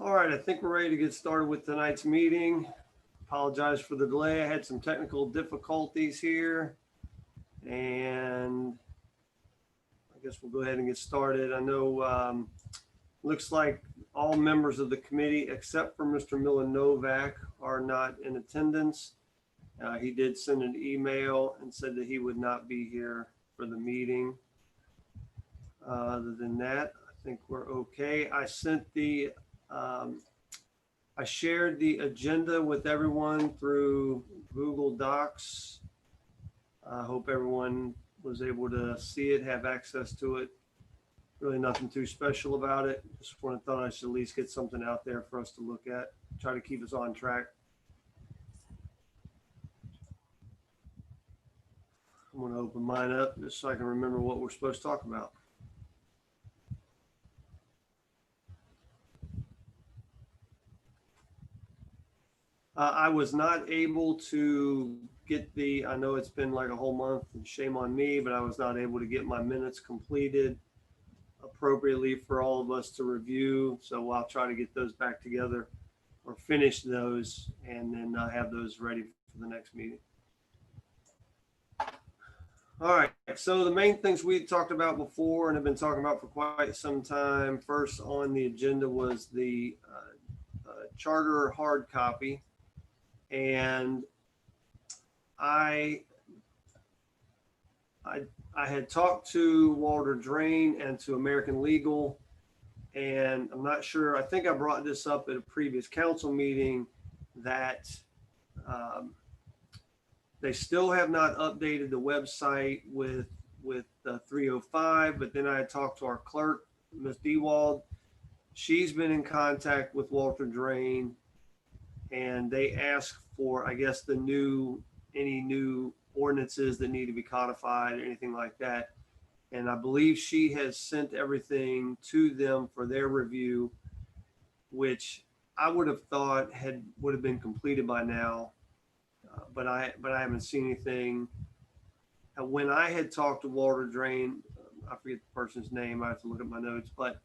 All right, I think we're ready to get started with tonight's meeting. Apologize for the delay. I had some technical difficulties here, and I guess we'll go ahead and get started. I know looks like all members of the committee except for Mr. Milan-Novak are not in attendance. He did send an email and said that he would not be here for the meeting. Other than that, I think we're okay. I shared the agenda with everyone through Google Docs. I hope everyone was able to see it, have access to it. Really nothing too special about it. Just thought I should at least get something out there for us to look at, try to keep us on track. I'm going to open mine up just so I can remember what we're supposed to talk about. I was not able to get I know it's been like a whole month and shame on me, but I was not able to get my minutes completed appropriately for all of us to review. So I'll try to get those back together or finish those and then have those ready for the next meeting. All right, so the main things we talked about before and have been talking about for quite some time. First on the agenda was the charter hard copy. And I had talked to Walter Drain and to American Legal, and I'm not sure, I think I brought this up at a previous council meeting that they still have not updated the website with 305, but then I had talked to our clerk, Ms. Dewald. She's been in contact with Walter Drain, and they asked for, I guess, any new ordinances that need to be codified or anything like that. And I believe she has sent everything to them for their review, which I would have thought would have been completed by now, but I haven't seen anything. When I had talked to Walter Drain, I forget the person's name, I have to look at my notes, but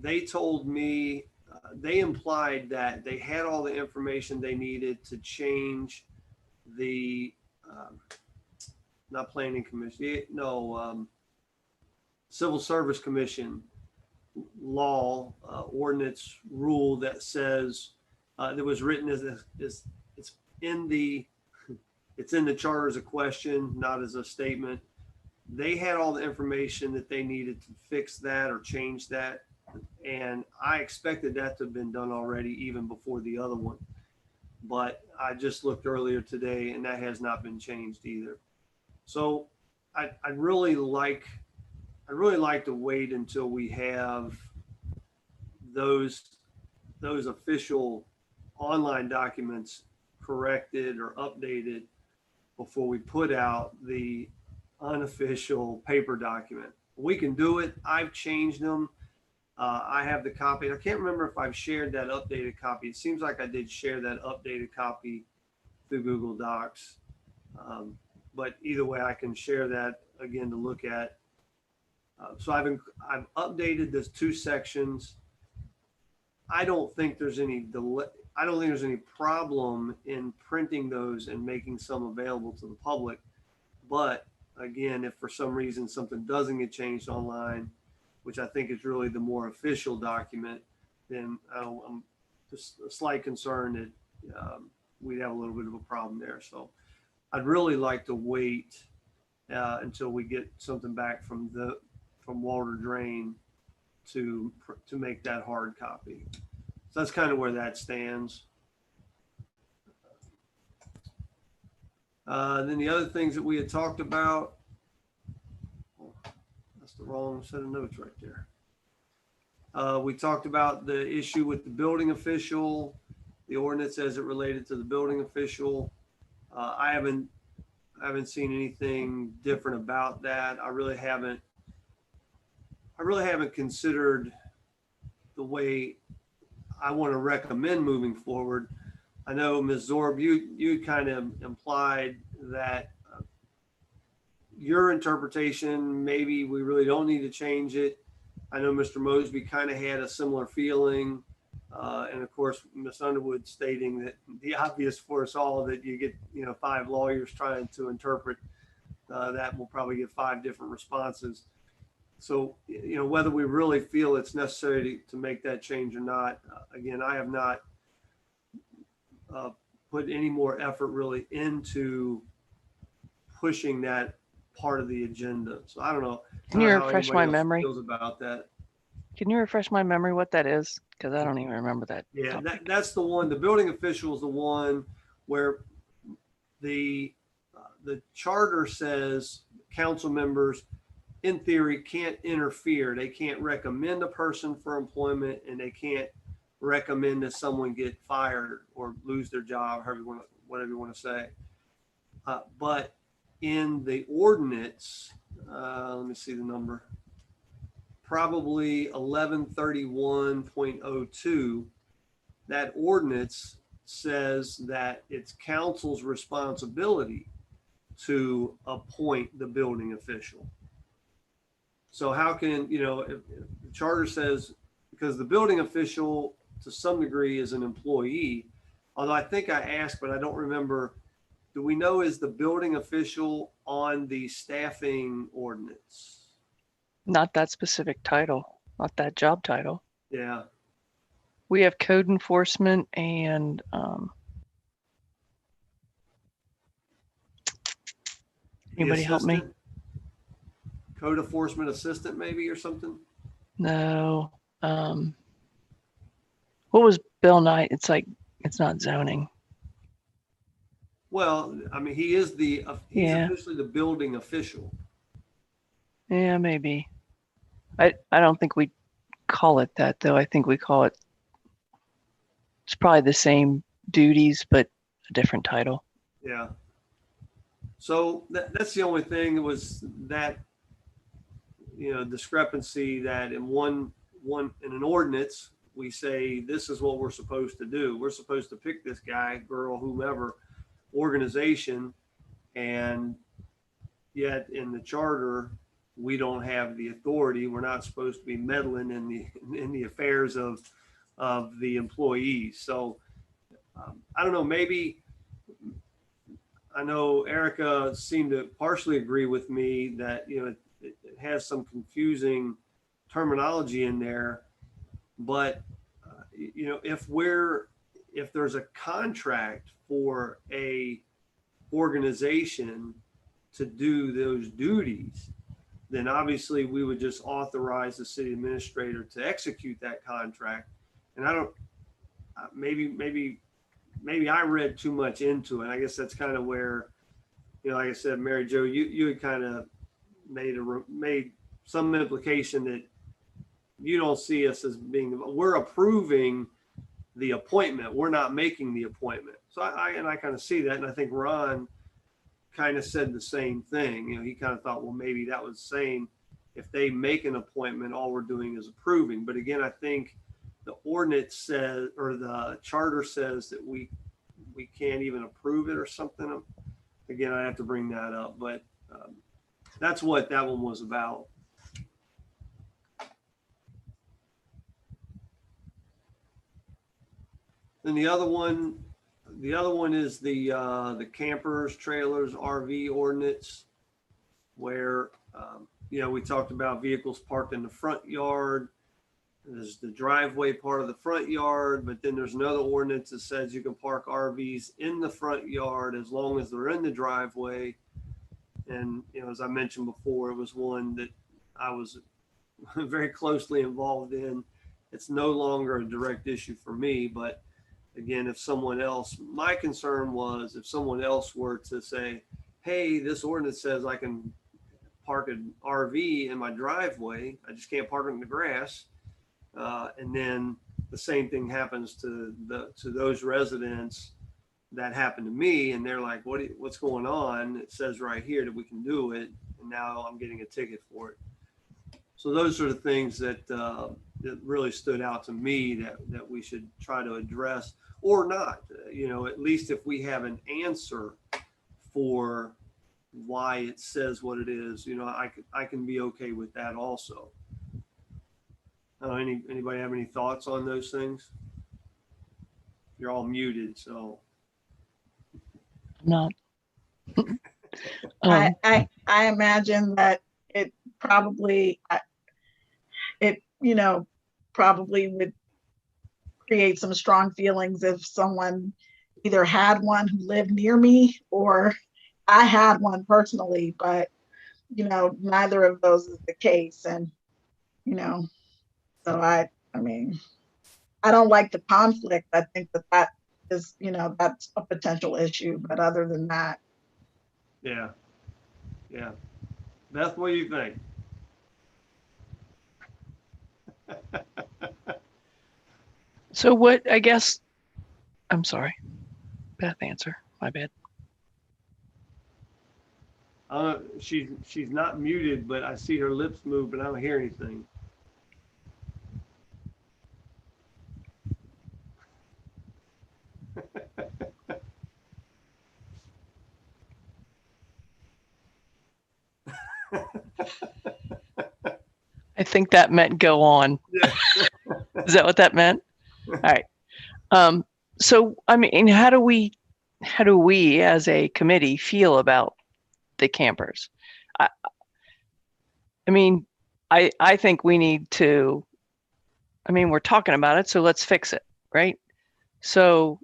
they told me, they implied that they had all the information they needed to change the, not planning commission, Civil Service Commission law, ordinance rule that says, that was written as it's in the charter as a question, not as a statement. They had all the information that they needed to fix that or change that. And I expected that to have been done already, even before the other one. But I just looked earlier today and that has not been changed either. So I'd really like to wait until we have those official online documents corrected or updated before we put out the unofficial paper document. We can do it. I've changed them. I have the copy. I can't remember if I've shared that updated copy. It seems like I did share that updated copy through Google Docs. But either way, I can share that again to look at. So I've updated those two sections. I don't think there's any delay. I don't think there's any problem in printing those and making some available to the public. But again, if for some reason something doesn't get changed online, which I think is really the more official document, then I'm just a slight concern that we'd have a little bit of a problem there. So I'd really like to wait until we get something back from Walter Drain to make that hard copy. So that's kind of where that stands. Then the other things that we had talked about, the wrong set of notes right there. We talked about the issue with the building official, the ordinance as it related to the building official. I haven't seen anything different about that. I really haven't considered the way I want to recommend moving forward. I know Ms. Zorb, you kind of implied that your interpretation, maybe we really don't need to change it. I know Mr. Mosby kind of had a similar feeling. And of course, Ms. Underwood stating that the obvious for us all, that you get, 5 lawyers trying to interpret that, will probably get 5 different responses. So, whether we really feel it's necessary to make that change or not, again, I have not put any more effort really into pushing that part of the agenda. So I don't know. Can you refresh my memory? Feels about that. Can you refresh my memory what that is? Because I don't even remember that. Yeah, that's the one. The building official is the one where the charter says council members, in theory, can't interfere. They can't recommend a person for employment, and they can't recommend that someone get fired or lose their job, whatever you want to say. But in the ordinance, let me see the number, probably 1131.02, that ordinance says that it's council's responsibility to appoint the building official. So how can, if the charter says, because the building official to some degree is an employee, although I think I asked, but I don't remember, do we know, is the building official on the staffing ordinance? Not that specific title, not that job title. Yeah. We have code enforcement and anybody help me? Code enforcement assistant maybe, or something? No. What was Bill Knight? It's not zoning. Well, I mean, he's officially the building official. Yeah, maybe. I don't think we call it that though. I think we call it, it's probably the same duties, but a different title. Yeah. So that's the only thing, was that, discrepancy, that in in an ordinance, we say, this is what we're supposed to do. We're supposed to pick this guy, girl, whomever, organization, and yet in the charter, we don't have the authority. We're not supposed to be meddling in the affairs of the employees. So I don't know, maybe, I know Erica seemed to partially agree with me that, it has some confusing terminology in there, but if there's a contract for a organization to do those duties, then obviously we would just authorize the city administrator to execute that contract. And I don't, maybe I read too much into it. I guess that's kind of where, like I said, Mary Jo, you had kind of made some implication that you don't see us as being, we're approving the appointment. We're not making the appointment. So I kind of see that. And I think Ron kind of said the same thing. He kind of thought, well, maybe that was saying if they make an appointment, all we're doing is approving. But again, I think the ordinance says, or the charter says, that we can't even approve it or something. Again, I have to bring that up, but that's what that one was about. Then the other one is the campers, trailers, RV ordinance, where we talked about vehicles parked in the front yard. There's the driveway part of the front yard, but then there's another ordinance that says you can park RVs in the front yard as long as they're in the driveway. And as I mentioned before, it was one that I was very closely involved in. It's no longer a direct issue for me, but again, if someone else, my concern was if someone else were to say, hey, this ordinance says I can park an RV in my driveway, I just can't park it in the grass. And then the same thing happens to those residents that happened to me, and they're like, what's going on? It says right here that we can do it, and now I'm getting a ticket for it. So those are the things that really stood out to me that we should try to address, or not. At least if we have an answer for why it says what it is, I can be okay with that also. Anybody have any thoughts on those things? You're all muted, so. Not. I imagine that it probably, it, probably would create some strong feelings if someone either had one who lived near me or I had one personally, but neither of those is the case. And, so I mean, I don't like the conflict. I think that is, that's a potential issue, but other than that. Yeah. Yeah. Beth, what do you think? So what, I guess, I'm sorry, Beth, answer, my bad. She's not muted, but I see her lips move, but I don't hear anything. I think that meant go on. Yeah. Is that what that meant? All right. So, I mean, how do we as a committee feel about the campers? I mean, I think we need to, I mean, we're talking about it, so let's fix it, right? So.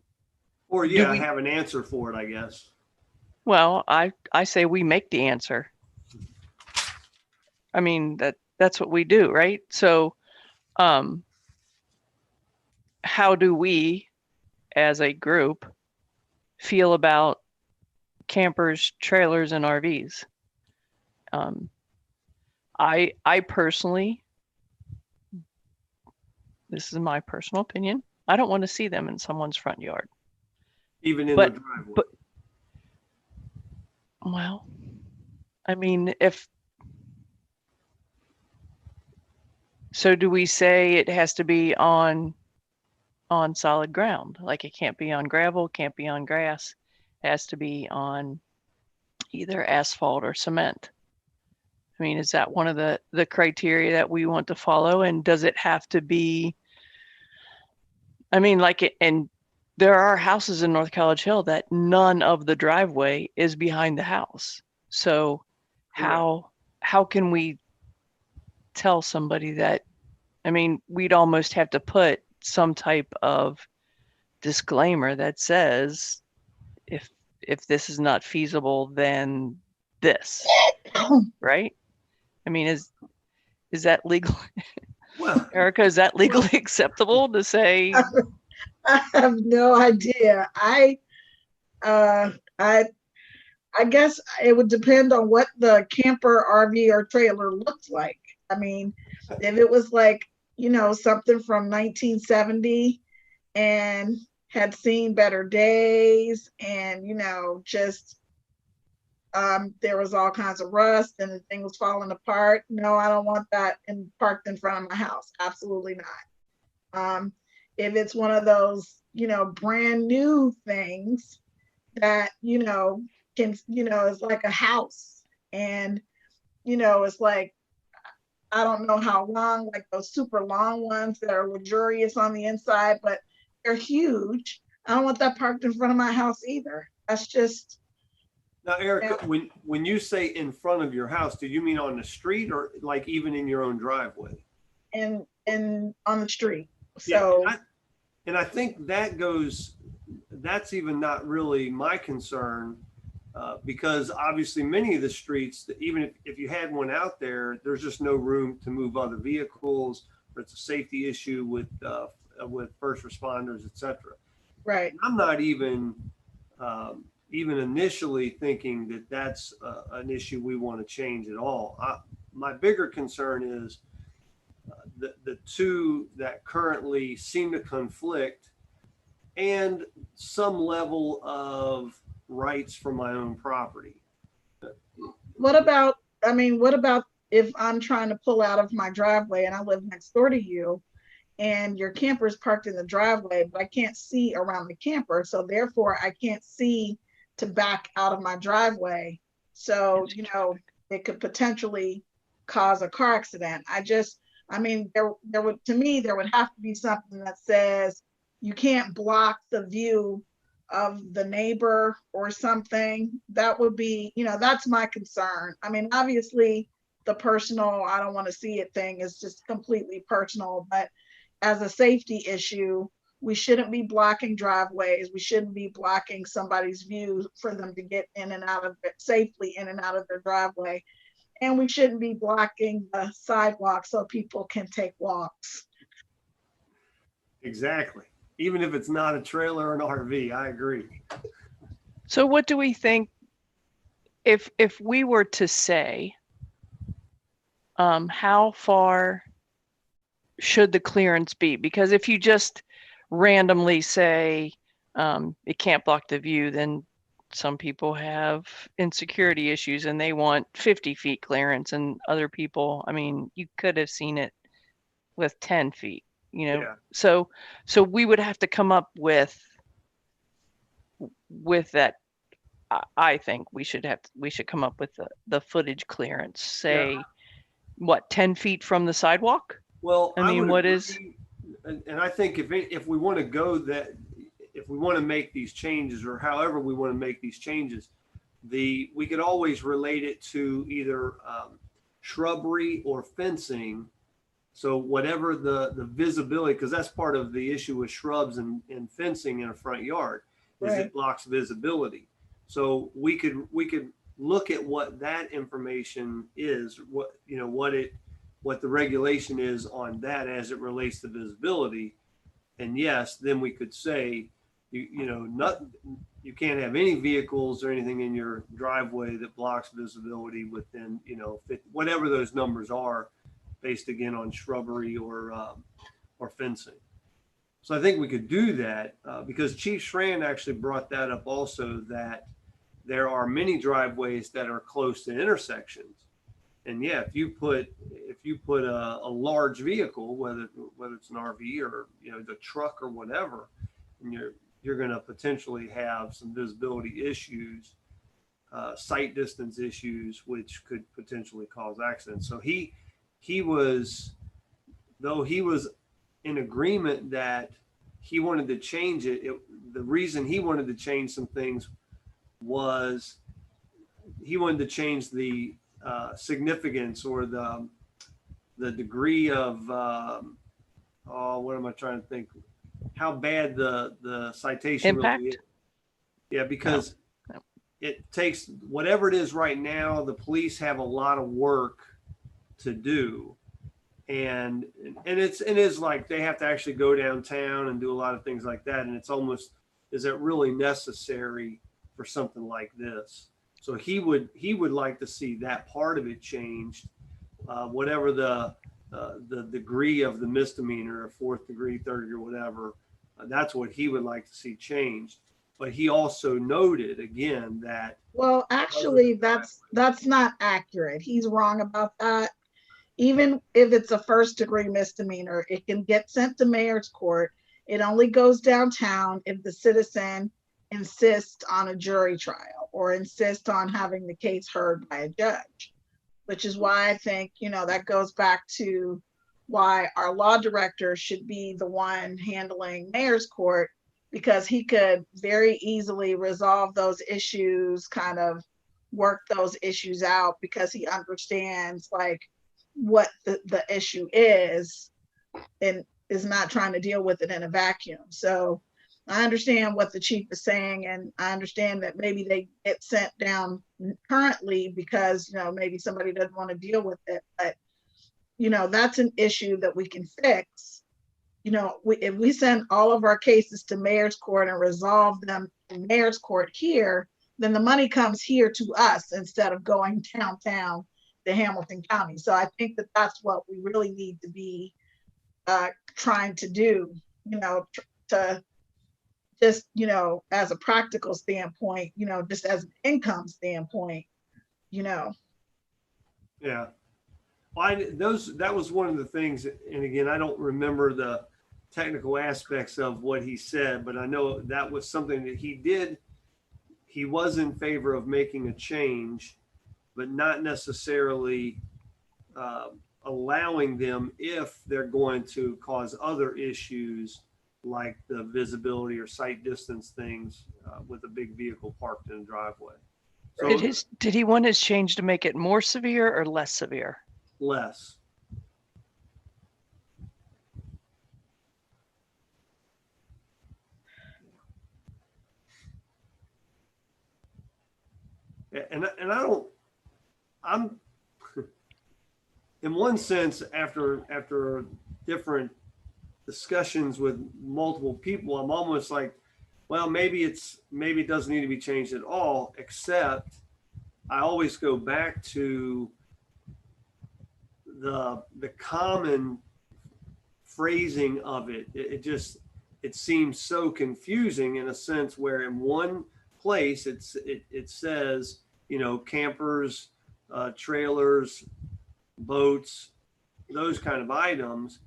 Or yeah, have an answer for it, I guess. Well, I say we make the answer. I mean, that's what we do, right? So, how do we, as a group, feel about campers, trailers, and RVs? I personally, this is my personal opinion, I don't want to see them in someone's front yard. Even in the driveway. But, well, I mean, so do we say it has to be on solid ground? Like it can't be on gravel, can't be on grass, it has to be on either asphalt or cement. I mean, is that one of the criteria that we want to follow? And does it have to be, I mean, and there are houses in North College Hill that none of the driveway is behind the house. So how can we tell somebody that, I mean, we'd almost have to put some type of disclaimer that says, if this is not feasible, then this, right? I mean, is that legal? Well, Erica, is that legally acceptable to say? I have no idea. I guess it would depend on what the camper, RV, or trailer looks like. I mean, if it was like, something from 1970 and had seen better days and, just there was all kinds of rust and the thing was falling apart. No, I don't want that parked in front of my house. Absolutely not. If it's one of those, brand new things that, can, is like a house and, it's like, I don't know how long, like those super long ones that are luxurious on the inside, but they're huge. I don't want that parked in front of my house either. That's just. Now, Erica, when you say in front of your house, do you mean on the street or like even in your own driveway? And on the street. So. Yeah, and I think that's even not really my concern. Because obviously many of the streets, even if you had one out there, there's just no room to move other vehicles, or it's a safety issue with first responders, etc. Right. I'm not even initially thinking that that's an issue we want to change at all. My bigger concern is the two that currently seem to conflict and some level of rights for my own property. What about if I'm trying to pull out of my driveway and I live next door to you and your camper is parked in the driveway, but I can't see around the camper. So therefore I can't see to back out of my driveway. So, it could potentially cause a car accident. There would have to be something that says, you can't block the view of the neighbor or something. That would be, that's my concern. I mean, obviously the personal, I don't want to see it thing is just completely personal, but as a safety issue, we shouldn't be blocking driveways. We shouldn't be blocking somebody's view for them to get in and out of it safely, in and out of their driveway. And we shouldn't be blocking the sidewalk so people can take walks. Exactly. Even if it's not a trailer or an RV, I agree. So what do we think if we were to say, how far should the clearance be? Because if you just randomly say it can't block the view, then some people have insecurity issues and they want 50 feet clearance, and other people, I mean, you could have seen it with 10 feet, Yeah. So we would have to come up with that. I think we should come up with the footage clearance, say, what, 10 feet from the sidewalk? Well, I mean, would what agree, is, and I think if we want to go that, if we want to make these changes, or however we want to make these changes, we could always relate it to either shrubbery or fencing. So whatever the visibility, because that's part of the issue with shrubs and fencing in a front yard, is Right. it blocks visibility. So we could look at what that information is, what the regulation is on that as it relates to visibility. And yes, then we could say, you can't have any vehicles or anything in your driveway that blocks visibility within, whatever those numbers are, based again on shrubbery or fencing. So I think we could do that because Chief Schran actually brought that up also, that there are many driveways that are close to intersections. And yeah, if you put a large vehicle, whether it's an RV or the truck or whatever, and you're going to potentially have some visibility issues, sight distance issues, which could potentially cause accidents. So he was in agreement that he wanted to change it. The reason he wanted to change some things was he wanted to change the significance or the degree of what am I trying to think? How bad the citation impact? really is. Yeah, because it takes whatever it is right now. The police have a lot of work to do, and it is like they have to actually go downtown and do a lot of things like that. And it's almost, is it really necessary for something like this? So he would like to see that part of it changed, whatever the degree of the misdemeanor, 4th degree, 3rd degree, whatever. That's what he would like to see changed. But he also noted again that, well, actually, that's not accurate. He's wrong about that. Even if it's a 1st degree misdemeanor, it can get sent to mayor's court. It only goes downtown if the citizen insists on a jury trial or insists on having the case heard by a judge, which is why I think, that goes back to why our law director should be the one handling mayor's court, because he could very easily resolve those issues, kind of work those issues out, because he understands like what the issue is and is not trying to deal with it in a vacuum. So I understand what the chief is saying, and I understand that maybe they get sent down currently because maybe somebody doesn't want to deal with it, but that's an issue that we can fix. If we send all of our cases to mayor's court and resolve them in mayor's court here, then the money comes here to us instead of going downtown to Hamilton County. So I think that that's what we really need to be trying to do, to just, as a practical standpoint, just as an income standpoint, yeah. Well, that was one of the things, and again, I don't remember the technical aspects of what he said, but I know that was something that he did. He was in favor of making a change, but not necessarily allowing them if they're going to cause other issues like the visibility or sight distance things with a big vehicle parked in a driveway. So Did he want his change to make it more severe or less severe? less. And I don't, I'm, in one sense, after different discussions with multiple people, I'm almost like, well, maybe it doesn't need to be changed at all, except I always go back to the common phrasing of it. It seems so confusing in a sense where in one place it says, you know, campers, trailers, boats, those kind of items,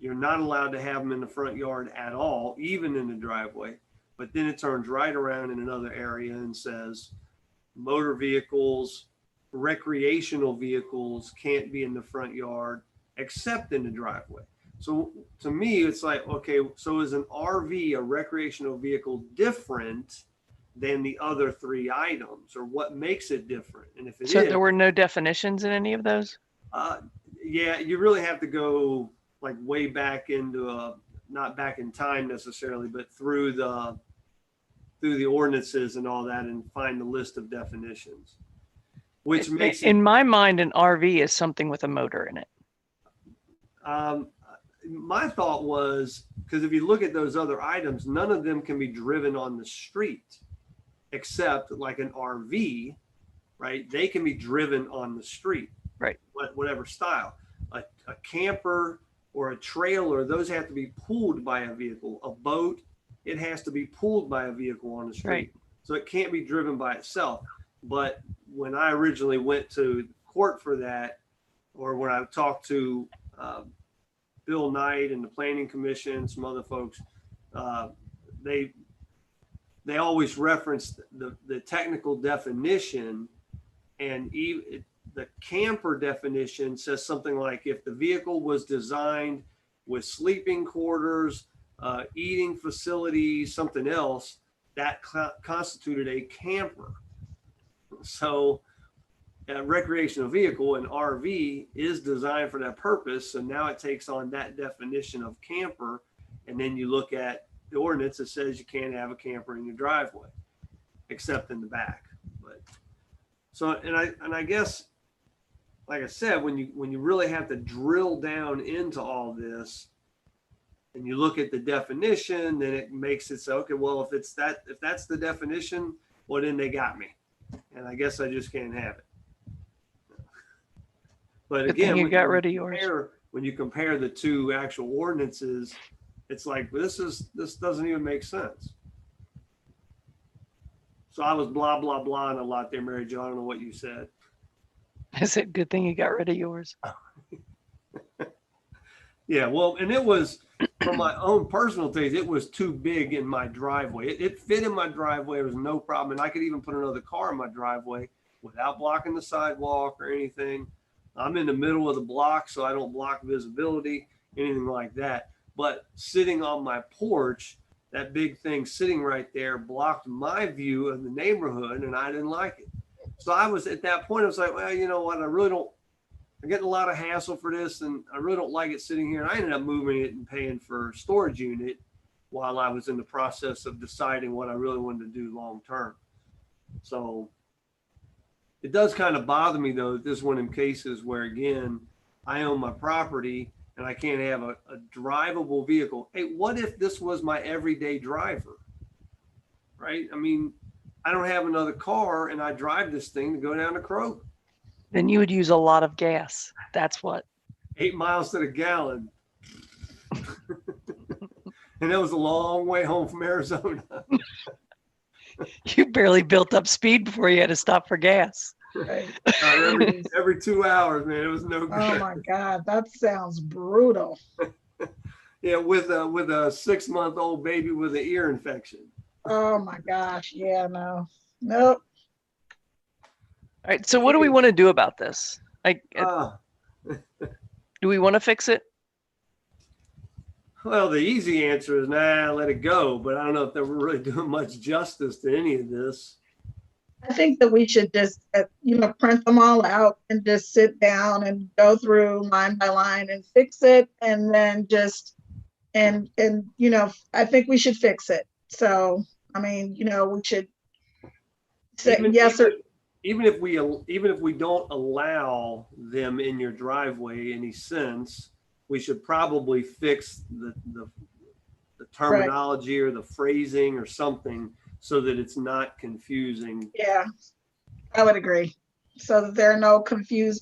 you're not allowed to have them in the front yard at all, even in the driveway. But then it turns right around in another area and says motor vehicles, recreational vehicles can't be in the front yard except in the driveway. So to me, it's like, okay, so is an RV, a recreational vehicle, different than the other three items, or what makes it different? And if it So is, there were no definitions in any of those? yeah, you really have to go like way back into not back in time necessarily, but through the ordinances and all that and find the list of definitions, which makes it, in my mind, an RV is something with a motor in it. my thought was, because if you look at those other items, none of them can be driven on the street except like an RV, right? They can be driven on the street, right? Whatever style. A camper or a trailer, those have to be pulled by a vehicle. A boat, it has to be pulled by a vehicle on the street. Right. So it can't be driven by itself. But when I originally went to court for that, or when I talked to Bill Knight and the Planning Commission, some other folks, they always referenced the technical definition, and even the camper definition says something like, if the vehicle was designed with sleeping quarters, eating facilities, something else, that constituted a camper. So a recreational vehicle, an RV, is designed for that purpose. So now it takes on that definition of camper. And then you look at the ordinance that says you can't have a camper in your driveway, except in the back. But so, and I guess, like I said, when you really have to drill down into all this and you look at the definition, then it makes it so, okay, well, if that's the definition, well, then they got me. And I guess I just can't have it. But Good again, thing you got rid of yours. When you compare the two actual ordinances, it's like, this doesn't even make sense. So I was blah, blah, blah a lot there, Mary Jo. I don't know what you said. I said, good thing you got rid of yours. Yeah, well, and it was, from my own personal taste, it was too big in my driveway. It fit in my driveway. It was no problem. And I could even put another car in my driveway without blocking the sidewalk or anything. I'm in the middle of the block, so I don't block visibility, anything like that. But sitting on my porch, that big thing sitting right there blocked my view of the neighborhood, and I didn't like it. So I was at that point, I was like, well, you know what? I'm getting a lot of hassle for this, and I really don't like it sitting here. And I ended up moving it and paying for a storage unit while I was in the process of deciding what I really wanted to do long term. So it does kind of bother me, though, that this is one of them cases where, again, I own my property and I can't have a drivable vehicle. Hey, what if this was my everyday driver, right? I mean, I don't have another car and I drive this thing to go down to Kroger. Then you would use a lot of gas. That's what. 8 miles to the gallon. And it was a long way home from Arizona. You barely built up speed before you had to stop for gas. Right. Every 2 hours, man. It was no good. Oh my God, that sounds brutal. Yeah, with a 6-month-old baby with an ear infection. Oh my gosh, yeah, no, nope. All right. So what do we want to do about this? Uh, Do we want to fix it? Well, the easy answer is nah, let it go. But I don't know if they're really doing much justice to any of this. I think that we should just, print them all out and just sit down and go through line by line and fix it. And then just, I think we should fix it. So, I mean, we should say Even, yes or even if we don't allow them in your driveway any sense, we should probably fix the terminology or the phrasing or something so that it's not confusing. Yeah, I would agree. So that there are no confusion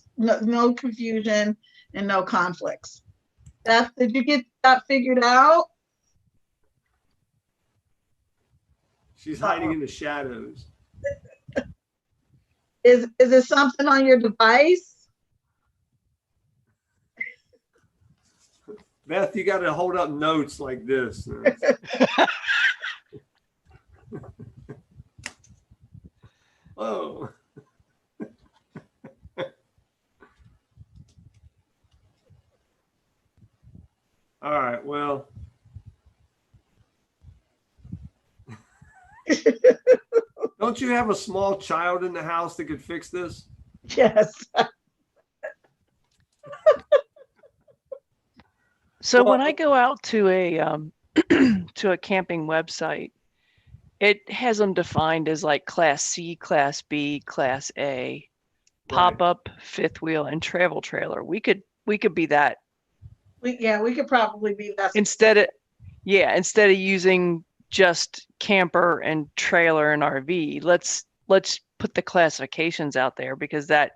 and no conflicts. Did you get that figured out? She's hiding in the shadows. Is it something on your device? Beth, you got to hold up notes like this. Oh. All right, well. Don't you have a small child in the house that could fix this? Yes. So Well, when I go out to a to a camping website, it has them defined as like Class C, Class B, Class A, pop-up, fifth wheel, and travel trailer. We could be that We could probably be that. instead of using just camper and trailer and RV. Let's put the classifications out there because that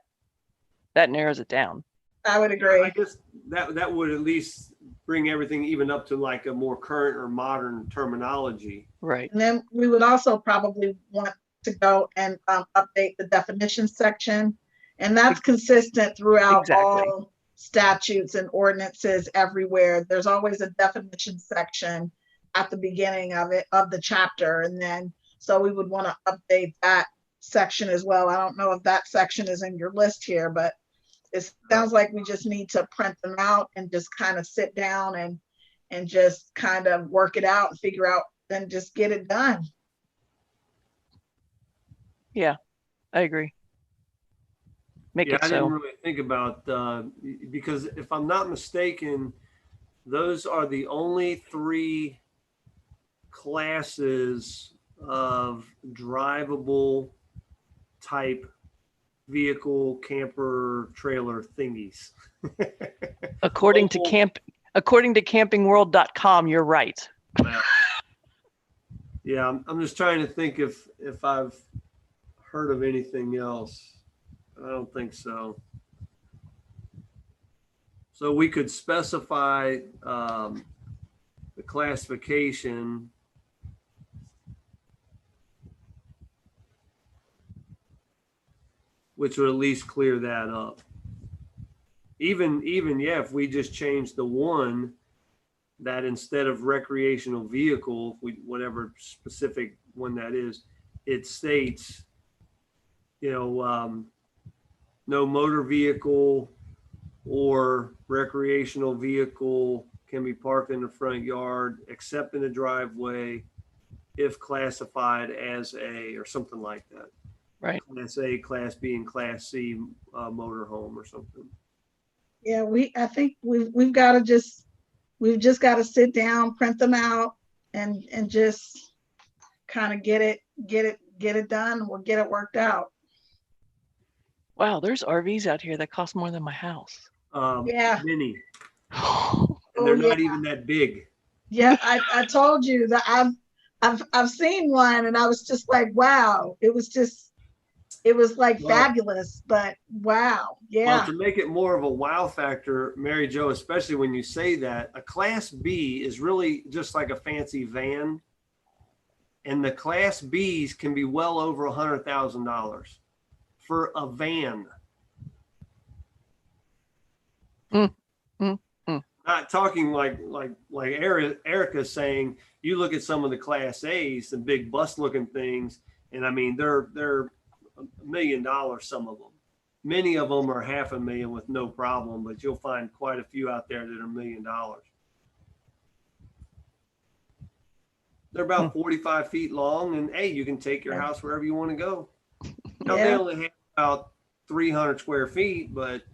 narrows it down. I would agree. I guess that would at least bring everything even up to like a more current or modern terminology. Right. And then we would also probably want to go and update the definition section. And that's consistent throughout all statutes and ordinances everywhere. There's always a definition section at the beginning of the chapter. And then, so we would want to update that section as well. I don't know if that section is in your list here, but it sounds like we just need to print them out and just kind of sit down and just kind of work it out and figure out and just get it done. Yeah, I agree. I didn't really think about because if I'm not mistaken, those are the only 3 classes of drivable type vehicle, camper, trailer thingies. According to campingworld.com, you're right. Well, yeah, I'm just trying to think if I've heard of anything else. I don't think so. So we could specify the classification. Which would at least clear that up. Even if we just change the one that instead of recreational vehicle, whatever specific one that is, it states, no motor vehicle or recreational vehicle can be parked in the front yard except in the driveway if classified as a, or something like that. Right. Class A, Class B, and Class C motorhome or something. Yeah, I think we've just got to sit down, print them out, and just kind of get it done. We'll get it worked out. Wow, there's RVs out here that cost more than my house. Yeah. Many. And they're not even that big. Yeah, I told you that I've seen one and I was just like, wow. It was like fabulous, but wow. Yeah. Well, to make it more of a wow factor, Mary Jo, especially when you say that, a Class B is really just like a fancy van. And the Class Bs can be well over $100,000 for a van. Not talking like Erica's saying, you look at some of the Class A's, the big bus looking things, and I mean, they're $1 million, some of them. Many of them are $500,000 with no problem, but you'll find quite a few out there that are $1 million. They're about 45 feet long, and hey, you can take your house wherever you want to go. Now, they Yeah. only have about 300 square feet, but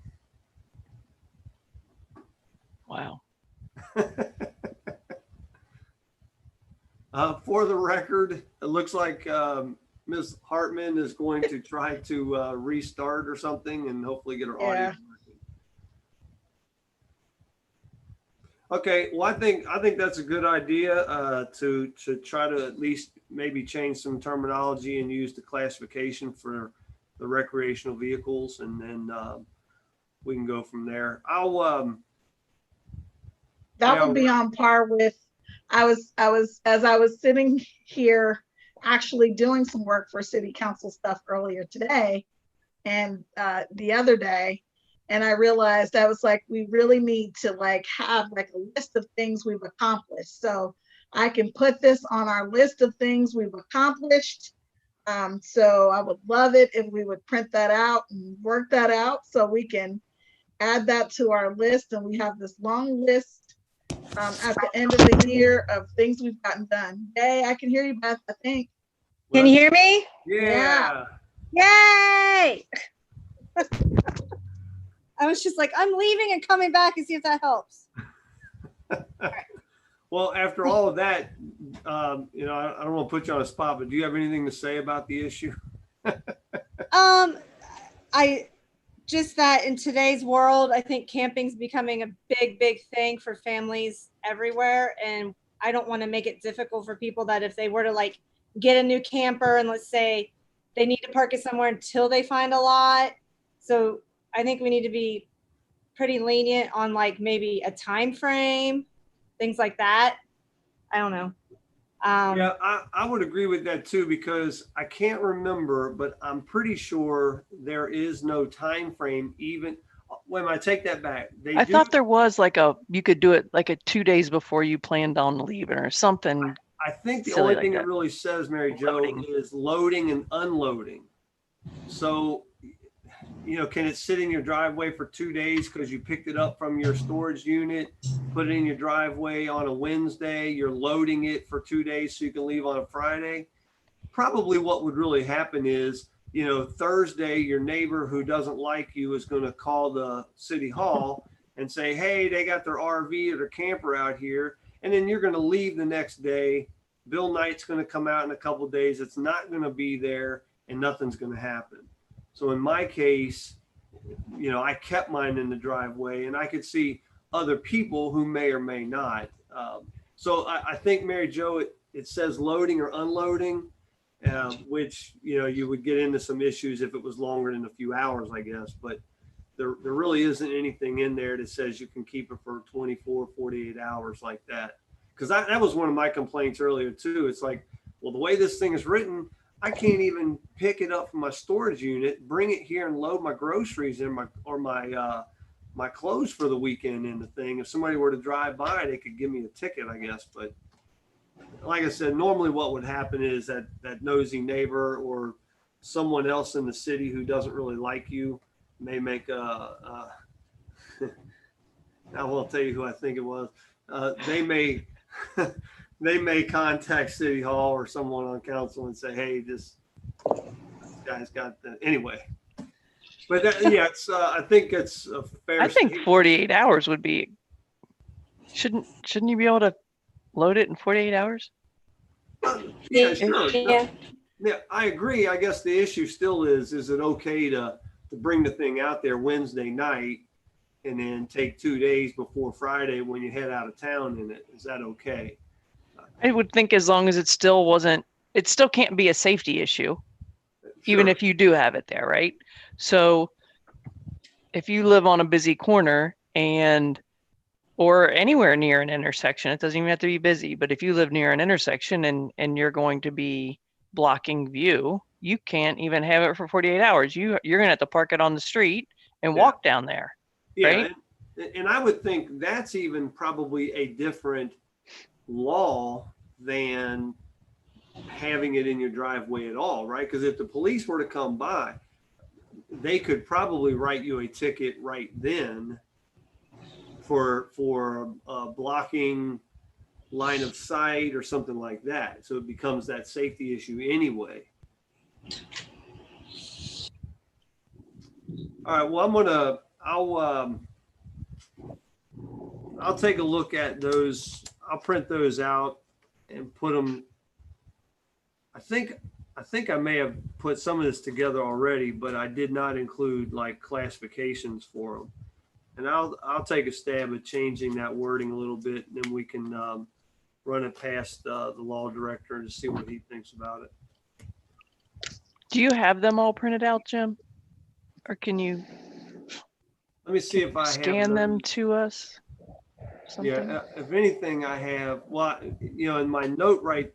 Wow. for the record, it looks like Ms. Hartman is going to try to restart or something and hopefully get her audio Yeah. working. Okay, well, I think that's a good idea to try to at least maybe change some terminology and use the classification for the recreational vehicles, and then we can go from there. That Yeah. would be on par with, as I was sitting here actually doing some work for city council stuff earlier today and the other day, and I realized I was like, we really need to like have like a list of things we've accomplished. So I can put this on our list of things we've accomplished. So I would love it if we would print that out and work that out so we can add that to our list, and we have this long list at the end of the year of things we've gotten done. Yay, I can hear you, Beth, I think. Can you hear me? Yeah. Yay! I was just like, I'm leaving and coming back and see if that helps. Well, after all of that, I don't want to put you on a spot, but do you have anything to say about the issue? I just that in today's world, I think camping's becoming a big thing for families everywhere. And I don't want to make it difficult for people that if they were to like get a new camper and let's say they need to park it somewhere until they find a lot. So I think we need to be pretty lenient on like maybe a time frame, things like that. I don't know. Yeah, I would agree with that too, because I can't remember, but I'm pretty sure there is no time frame even when I take that back. I thought there was like you could do it like 2 days before you planned on leaving or something. I think the silly only like thing that. it really says, Mary Jo, Loading. is loading and unloading. So, can it sit in your driveway for 2 days because you picked it up from your storage unit, put it in your driveway on a Wednesday, you're loading it for 2 days so you can leave on a Friday? Probably what would really happen is, Thursday, your neighbor who doesn't like you is going to call the city hall and say, hey, they got their RV or their camper out here. And then you're going to leave the next day. Bill Knight's going to come out in a couple of days. It's not going to be there and nothing's going to happen. So in my case, I kept mine in the driveway, and I could see other people who may or may not. So I think, Mary Jo, it says loading or unloading, which, you would get into some issues if it was longer than a few hours, I guess. But there really isn't anything in there that says you can keep it for 24, 48 hours like that. Because that was one of my complaints earlier, too. It's like, well, the way this thing is written, I can't even pick it up from my storage unit, bring it here and load my groceries in my clothes for the weekend in the thing. If somebody were to drive by, they could give me a ticket, I guess. But like I said, normally what would happen is that nosy neighbor or someone else in the city who doesn't really like you may make I won't tell you who I think it was. They may contact City Hall or someone on council and say, hey, this guy's got that. Anyway. But it's I think it's a fair. I think 48 hours would be, shouldn't you be able to load it in 48 hours? Yeah, sure. Yeah. Yeah, I agree. I guess the issue still is it okay to bring the thing out there Wednesday night and then take 2 days before Friday when you head out of town in it? Is that okay? I would think as long as it still can't be a safety issue, even Sure. if you do have it there, right? So if you live on a busy corner or anywhere near an intersection, it doesn't even have to be busy, but if you live near an intersection and you're going to be blocking view, you can't even have it for 48 hours. You're going to have to park it on the street and walk down there. Yeah, right? and I would think that's even probably a different law than having it in your driveway at all, right? Because if the police were to come by, they could probably write you a ticket right then for blocking line of sight or something like that. So it becomes that safety issue anyway. All right, well, I'll take a look at those. I'll print those out and put them. I think I may have put some of this together already, but I did not include like classifications for them. And I'll take a stab at changing that wording a little bit, and then we can run it past the law director to see what he thinks about it. Do you have them all printed out, Jim? Or can you Let me see if I scan have them to us? Something? Yeah, if anything, I have, well, in my note right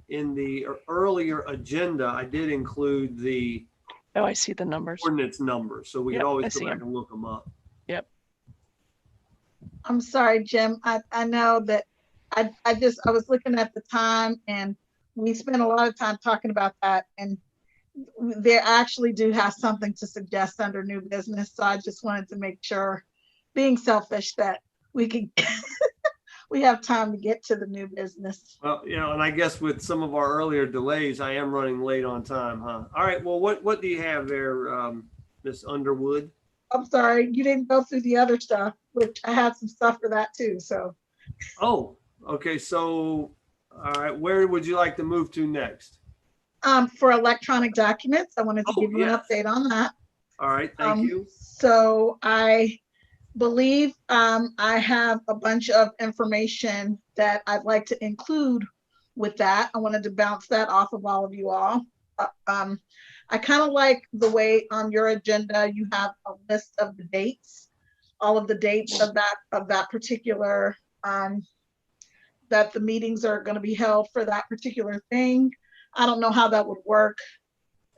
in the earlier agenda, I did include the Oh, I see the numbers. ordinance numbers, so we Yep, can I always go see back 'em. and look them up. Yep. I'm sorry, Jim. I know that I was looking at the time, and we spent a lot of time talking about that, and they actually do have something to suggest under new business. So I just wanted to make sure, being selfish, that we could we have time to get to the new business. Well, and I guess with some of our earlier delays, I am running late on time, huh? All right, well, what do you have there, Miss Underwood? I'm sorry, you didn't go through the other stuff, which I had some stuff for that too. So Oh, okay, so, all right, where would you like to move to next? for electronic documents, I wanted to Oh, give you an yes. update on that. All right, thank you. So I believe I have a bunch of information that I'd like to include with that. I wanted to bounce that off of all of you all. I kind of like the way on your agenda you have a list of the dates, all of the dates of that particular that the meetings are going to be held for that particular thing. I don't know how that would work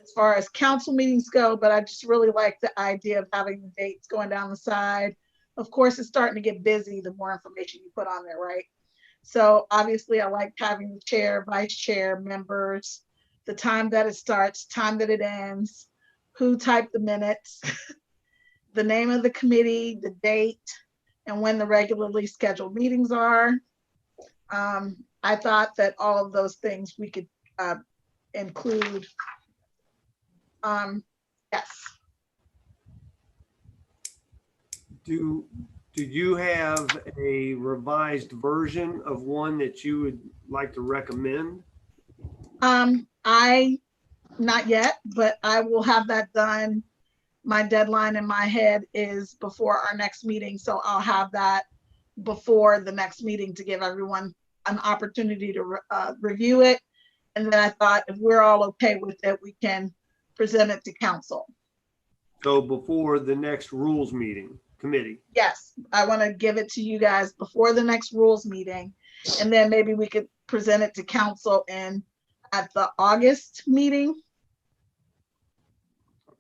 as far as council meetings go, but I just really like the idea of having the dates going down the side. Of course, it's starting to get busy the more information you put on there, right? So obviously I like having the chair, vice chair, members, the time that it starts, time that it ends, who typed the minutes, the name of the committee, the date, and when the regularly scheduled meetings are. I thought that all of those things we could include. Yes. Do you have a revised version of one that you would like to recommend? I, not yet, but I will have that done. My deadline in my head is before our next meeting, so I'll have that before the next meeting to give everyone an opportunity to review it. And then I thought if we're all okay with it, we can present it to council. So before the next rules meeting committee? Yes, I want to give it to you guys before the next rules meeting. And then maybe we could present it to council at the August meeting.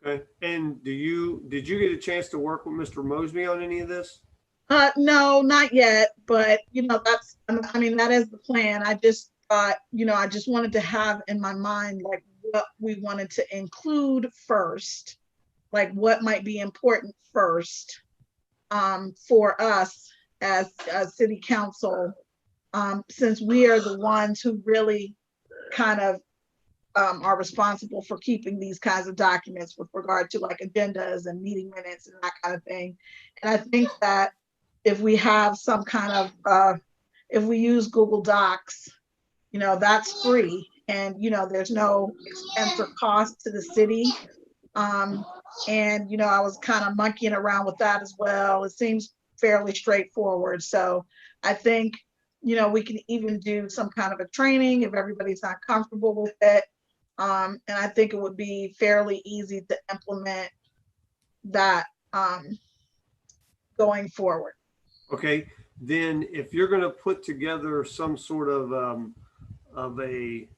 Okay, and did you get a chance to work with Mr. Mosby on any of this? No, not yet, but that is the plan. I just thought, I just wanted to have in my mind, like what we wanted to include first, like what might be important first for us as city council, since we are the ones who really kind of are responsible for keeping these kinds of documents with regard to like agendas and meeting minutes and that kind of thing. And I think that if we have some kind of, if we use Google Docs, that's free, and there's no expense or cost to the city. And I was kind of monkeying around with that as well. It seems fairly straightforward. So I think, we can even do some kind of a training if everybody's not comfortable with it. And I think it would be fairly easy to implement that going forward. Okay, then if you're going to put together some sort of a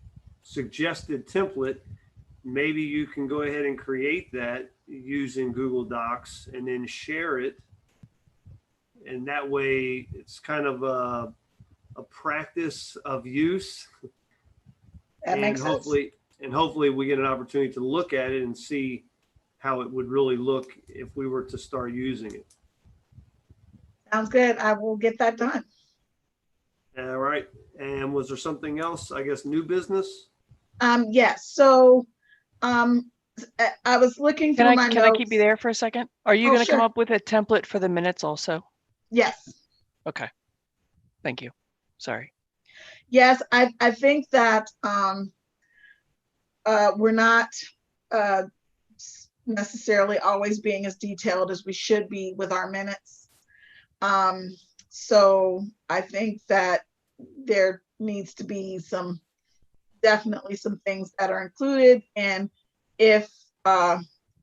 suggested template, maybe you can go ahead and create that using Google Docs and then share it. And that way it's kind of a practice of use. That makes sense. Hopefully we get an opportunity to look at it and see how it would really look if we were to start using it. Sounds good. I will get that done. All right. And was there something else? I guess new business? Yes, so, I was looking Can through I my can I keep you notes. there for a second? Are you Oh, going to come sure. up with a template for the minutes also? Yes. Okay. Thank you. Sorry. Yes, I think that we're not uh, necessarily always being as detailed as we should be with our minutes. Um, so I think that there needs to be definitely some things that are included. And if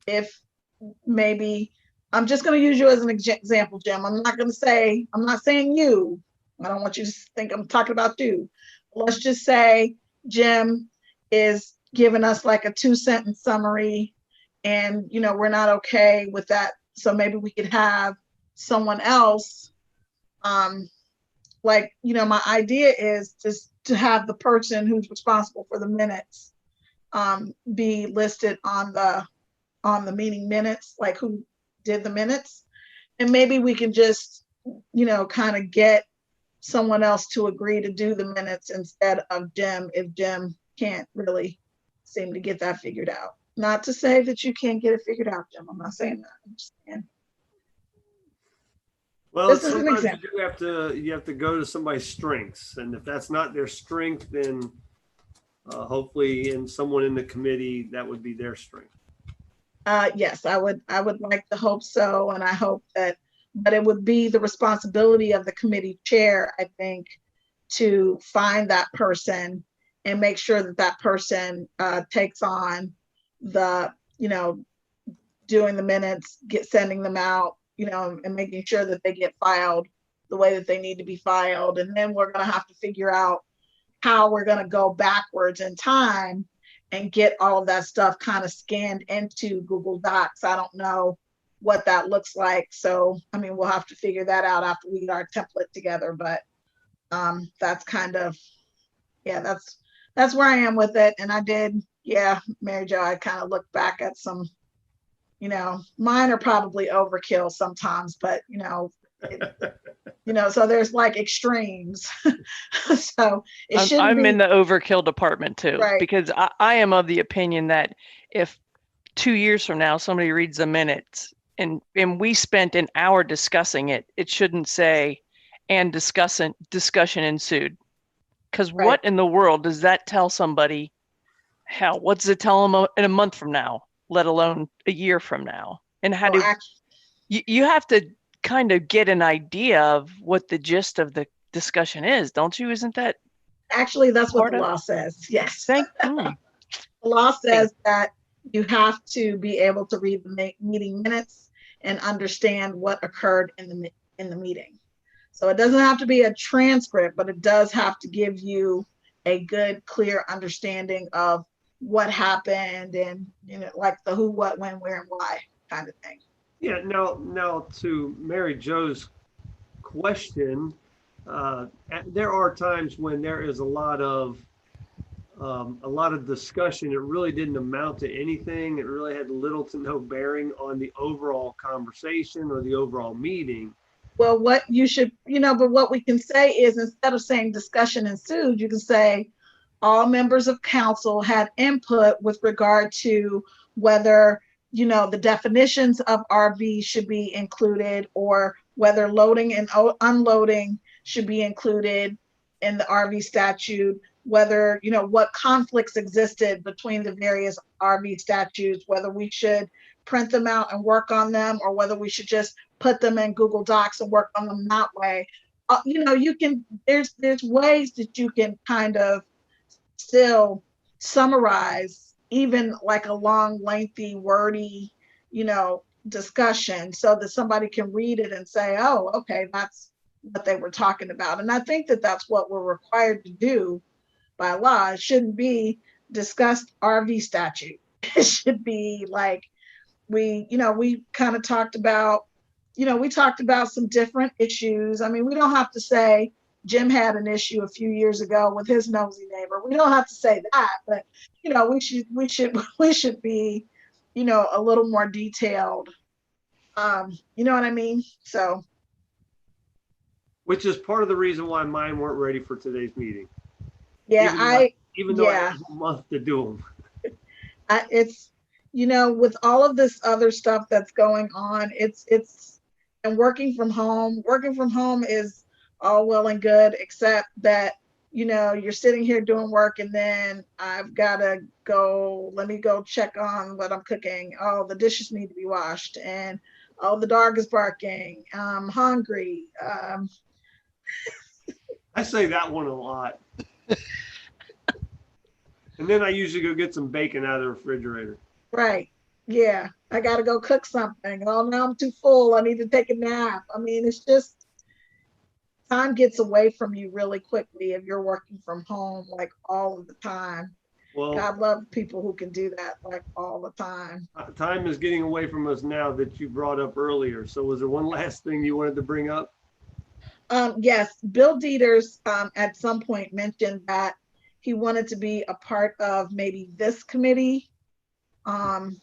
if maybe, I'm just going to use you as an example, Jim. I'm not saying you. I don't want you to think I'm talking about you. Let's just say Jim is giving us like a 2 sentence summary, and we're not okay with that. So maybe we could have someone else. My idea is just to have the person who's responsible for the minutes be listed on the meeting minutes, like who did the minutes. And maybe we can just, kind of get someone else to agree to do the minutes instead of Jim, if Jim can't really seem to get that figured out. Not to say that you can't get it figured out, Jim. I'm not saying that. I'm just saying. Well, This is an sometimes example. you have to go to somebody's strengths, and if that's not their strength, then hopefully, in someone in the committee, that would be their strength. Yes, I would like to hope so, and I hope but it would be the responsibility of the committee chair, I think, to find that person and make sure that that person takes on the, doing the minutes, sending them out, and making sure that they get filed the way that they need to be filed. And then we're going to have to figure out how we're going to go backwards in time and get all of that stuff kind of scanned into Google Docs. I don't know what that looks like. So, I mean, we'll have to figure that out after we get our template together. But that's kind of, yeah, that's where I am with it. And I did, yeah, Mary Jo, I kind of looked back at some, mine are probably overkill sometimes, but so there's like extremes. So it shouldn't I'm be in the overkill department too, right. because I am of the opinion that if 2 years from now somebody reads the minutes and we spent an hour discussing it, it shouldn't say and discussion ensued. Because Right. what in the world does that tell somebody? Hell, what does it tell them in a month from now, let alone a year from now? And how So do you have to kind of get an idea of what the gist of the discussion is, don't you? Isn't that actually, that's what part the of? law says. Yes. The The law says that you have to be able to read the meeting minutes and understand what occurred in the meeting. So it doesn't have to be a transcript, but it does have to give you a good, clear understanding of what happened and, like the who, what, when, where, and why kind of thing. Yeah. Now to Mary Jo's question, there are times when there is a lot of discussion. It really didn't amount to anything. It really had little to no bearing on the overall conversation or the overall meeting. Well, what you should, but what we can say is, instead of saying discussion ensued, you can say all members of council had input with regard to whether, the definitions of RV should be included, or whether loading and unloading should be included in the RV statute, whether, what conflicts existed between the various RV statutes, whether we should print them out and work on them, or whether we should just put them in Google Docs and work on them that way. There's ways that you can kind of still summarize even like a long, lengthy, wordy, discussion, so that somebody can read it and say, oh, okay, that's what they were talking about. And I think that that's what we're required to do by law. It shouldn't be discussed RV statute. It should be like, we kind of talked about, we talked about some different issues. I mean, we don't have to say Jim had an issue a few years ago with his nosy neighbor. We don't have to say that, but we should be, a little more detailed. You know what I mean? So Which is part of the reason why mine weren't ready for today's meeting. Yeah, Even though I yeah. have a month to do them. It's, with all of this other stuff that's going on, and working from home is all well and good, except that, you're sitting here doing work and then I've got to let me go check on what I'm cooking. Oh, the dishes need to be washed, and oh, the dog is barking. I'm hungry. I say that one a lot. And then I usually go get some bacon out of the refrigerator. Right. Yeah. I got to go cook something. Oh, now I'm too full. I need to take a nap. I mean, it's just time gets away from you really quickly if you're working from home like all of the time. Well, God love people who can do that like all the time. time is getting away from us now that you brought up earlier. So was there one last thing you wanted to bring up? Yes, Bill Dieters at some point mentioned that he wanted to be a part of maybe this committee. Does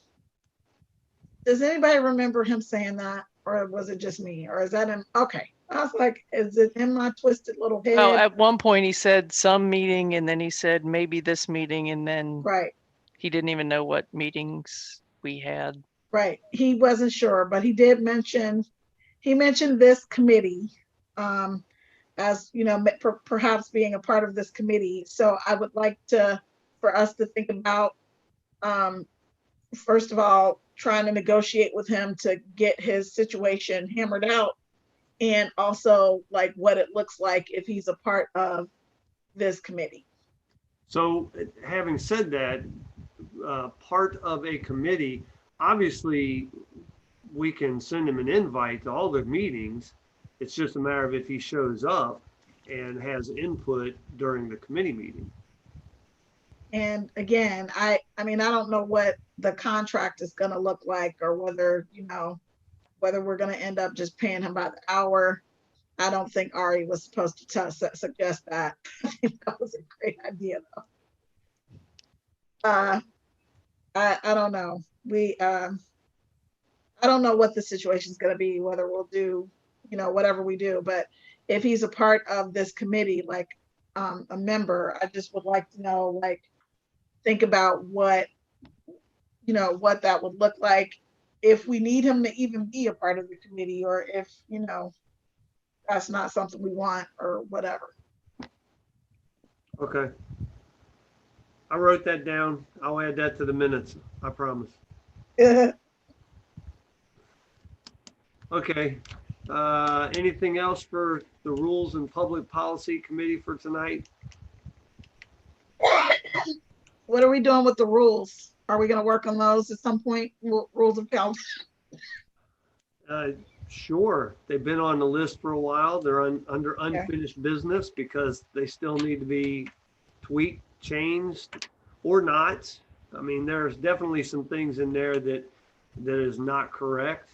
anybody remember him saying that, or was it just me, or is that him? Okay, I was like, is it in my twisted little head? Oh, at one point he said some meeting, and then he said maybe this meeting, and then Right, he didn't even know what meetings we had. right. He wasn't sure, but he did mention this committee as perhaps being a part of this committee. So I would like for us to think about, first of all, trying to negotiate with him to get his situation hammered out, and also like what it looks like if he's a part of this committee. So having said that, part of a committee, obviously we can send him an invite to all the meetings. It's just a matter of if he shows up and has input during the committee meeting. And again, I mean, I don't know what the contract is going to look like, or whether, whether we're going to end up just paying him by the hour. I don't think Ari was supposed to suggest that. I think that was a great idea, though. I don't know. I don't know what the situation is going to be, whether we'll do, whatever we do. But if he's a part of this committee, like a member, I just would like to know, like, think about what that would look like if we need him to even be a part of the committee, or if, that's not something we want, or whatever. Okay. I wrote that down. I'll add that to the minutes. I promise. Okay. Anything else for the Rules and Public Policy Committee for tonight? What are we doing with the rules? Are we going to work on those at some point? Rules of health? Sure. They've been on the list for a while. They're under unfinished business because they still need to be tweaked, changed, or not. I mean, there's definitely some things in there that is not correct.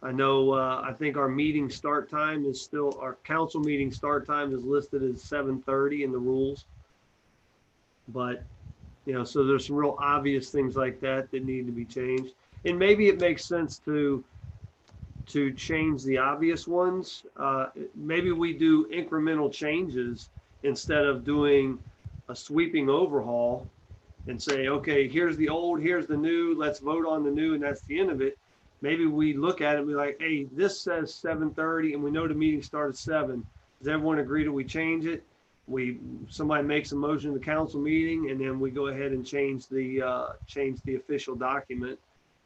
I know, I think our meeting start time is still, our council meeting start time is listed as 7:30 in the rules. But, so there's some real obvious things like that need to be changed. And maybe it makes sense to change the obvious ones. Maybe we do incremental changes instead of doing a sweeping overhaul and say, okay, here's the old, here's the new, let's vote on the new, and that's the end of it. Maybe we look at it and be like, hey, this says 7:30 and we know the meeting starts at 7. Does everyone agree that we change it? Somebody makes a motion in the council meeting, and then we go ahead and change the official document.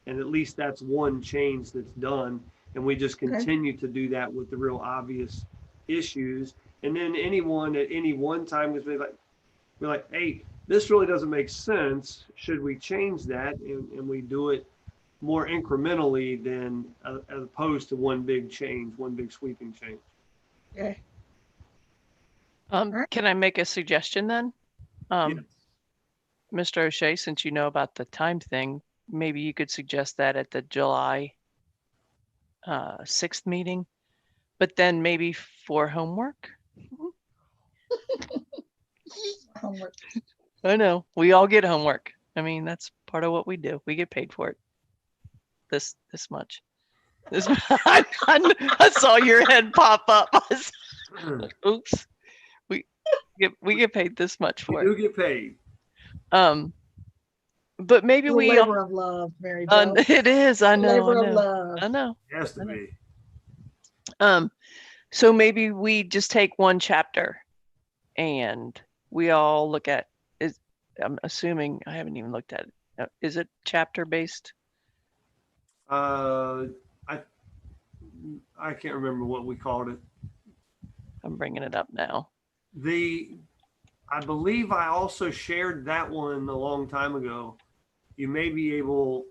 And at least that's one change that's done. And we just continue to do that with the real obvious issues. And then anyone at any one time would be like, hey, this really doesn't make sense. Should we change that? And we do it more incrementally than as opposed to one big change, one big sweeping change. Okay. Can I make a suggestion then? Yes. Mr. O'Shea, since you know about the time thing, maybe you could suggest that at the July 6th meeting, but then maybe for homework. Homework. I know, we all get homework. I mean, that's part of what we do. We get paid for it. This much. I saw your head pop up. Oops. We get paid this much We for do it. get paid. But maybe It's a we all, labor of love, Mary Jo. it is, I know, Labor I of know. love. I know. It has to I know. be. So maybe we just take one chapter and we all look at is I'm assuming I haven't even looked at it. Is it chapter based? I can't remember what we called it. I'm bringing it up now. I believe I also shared that one a long time ago. You may be able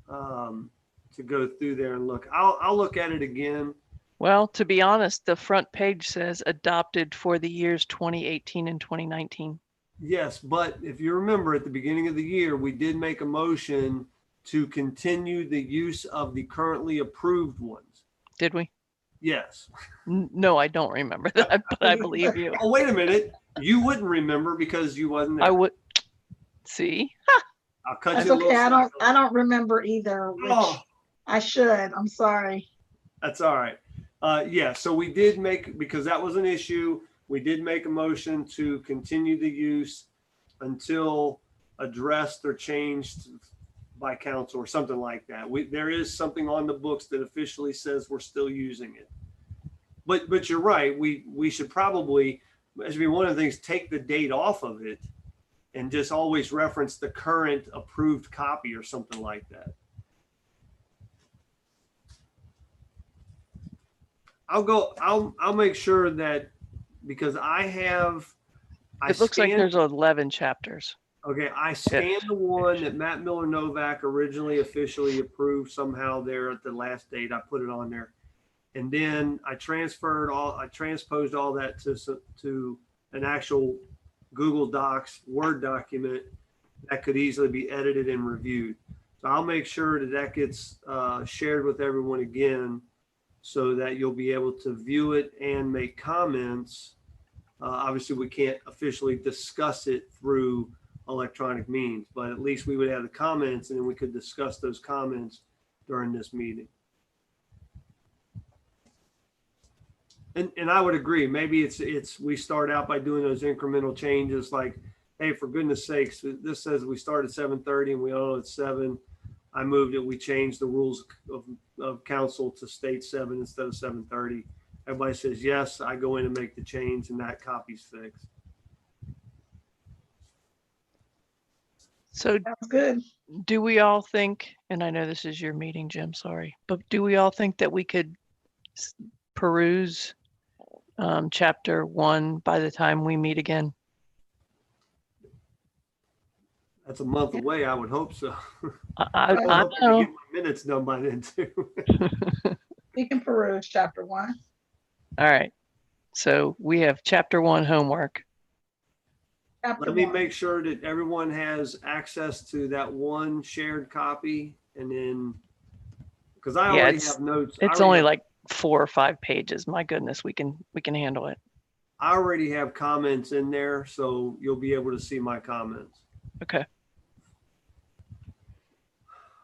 to go through there and look. I'll look at it again. Well, to be honest, the front page says adopted for the years 2018 and 2019. Yes, but if you remember at the beginning of the year, we did make a motion to continue the use of the currently approved ones. Did we? Yes. No, I don't remember that, but I believe you. Oh, wait a minute. You wouldn't remember because you wasn't there. I would see. I'll cut That's you a little okay. I slack. don't remember either, which Oh, I should. I'm sorry. that's all right. Yeah, so we did make, because that was an issue, we did make a motion to continue the use until addressed or changed by council or something like that. There is something on the books that officially says we're still using it. But you're right. We should probably, as be one of the things, take the date off of it and just always reference the current approved copy or something like that. I'll make sure that, because It looks like there's 11 chapters. okay, I scanned the one that Matt Miller Novak originally officially approved somehow there at the last date. I put it on there. And then I transposed all that to an actual Google Docs Word document that could easily be edited and reviewed. So I'll make sure that gets shared with everyone again, so that you'll be able to view it and make comments. Obviously, we can't officially discuss it through electronic means, but at least we would have the comments and then we could discuss those comments during this meeting. And I would agree. Maybe we start out by doing those incremental changes, like, hey, for goodness sakes, this says we start at 7:30 and we all know it's 7. I moved it. We changed the rules of council to state 7 instead of 7:30. Everybody says yes. I go in and make the change, and that copy's fixed. So Sounds good. do we all think, and I know this is your meeting, Jim, sorry, but do we all think that we could peruse chapter 1 by the time we meet again? That's a month away. I would hope so. I hope I know. can get my minutes done by then too. We can peruse chapter 1. All right. So we have chapter 1 homework. Chapter Let me 1. make sure that everyone has access to that one shared copy, and then, because I Yeah, already have notes. It's only like 4 or 5 pages. My goodness, we can handle it. I already have comments in there, so you'll be able to see my comments. Okay.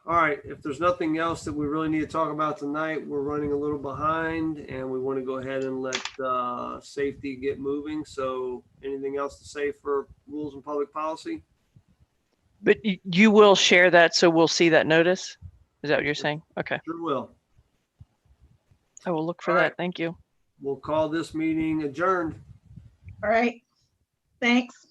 All right, if there's nothing else that we really need to talk about tonight, we're running a little behind and we want to go ahead and let safety get moving. So anything else to say for rules and public policy? But you will share that, so we'll see that notice? Is that what you're saying? Okay. Sure will. I will look for All that. right. Thank you. We'll call this meeting adjourned. All right. Thanks.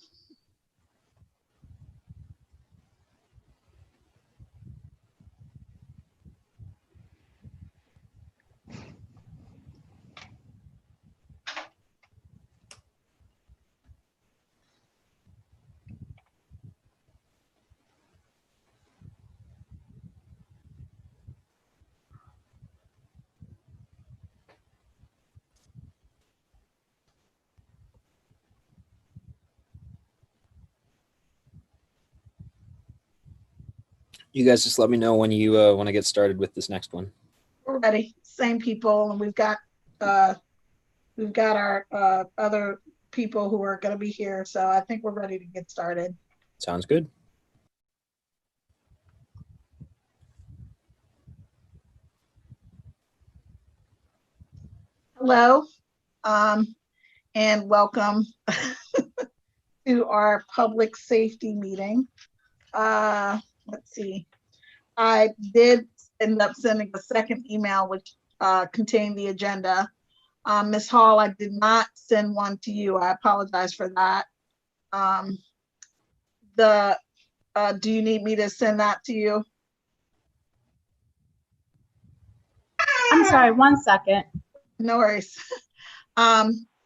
You guys just let me know when you want to get started with this next one. We're ready. Same people, and we've got our other people who are going to be here. So I think we're ready to get started. Sounds good. Hello. and welcome to our public safety meeting. Let's see. I did end up sending a second email which contained the agenda. Ms. Hall, I did not send one to you. I apologize for that. Do you need me to send that to you? I'm sorry, 1 second. No worries.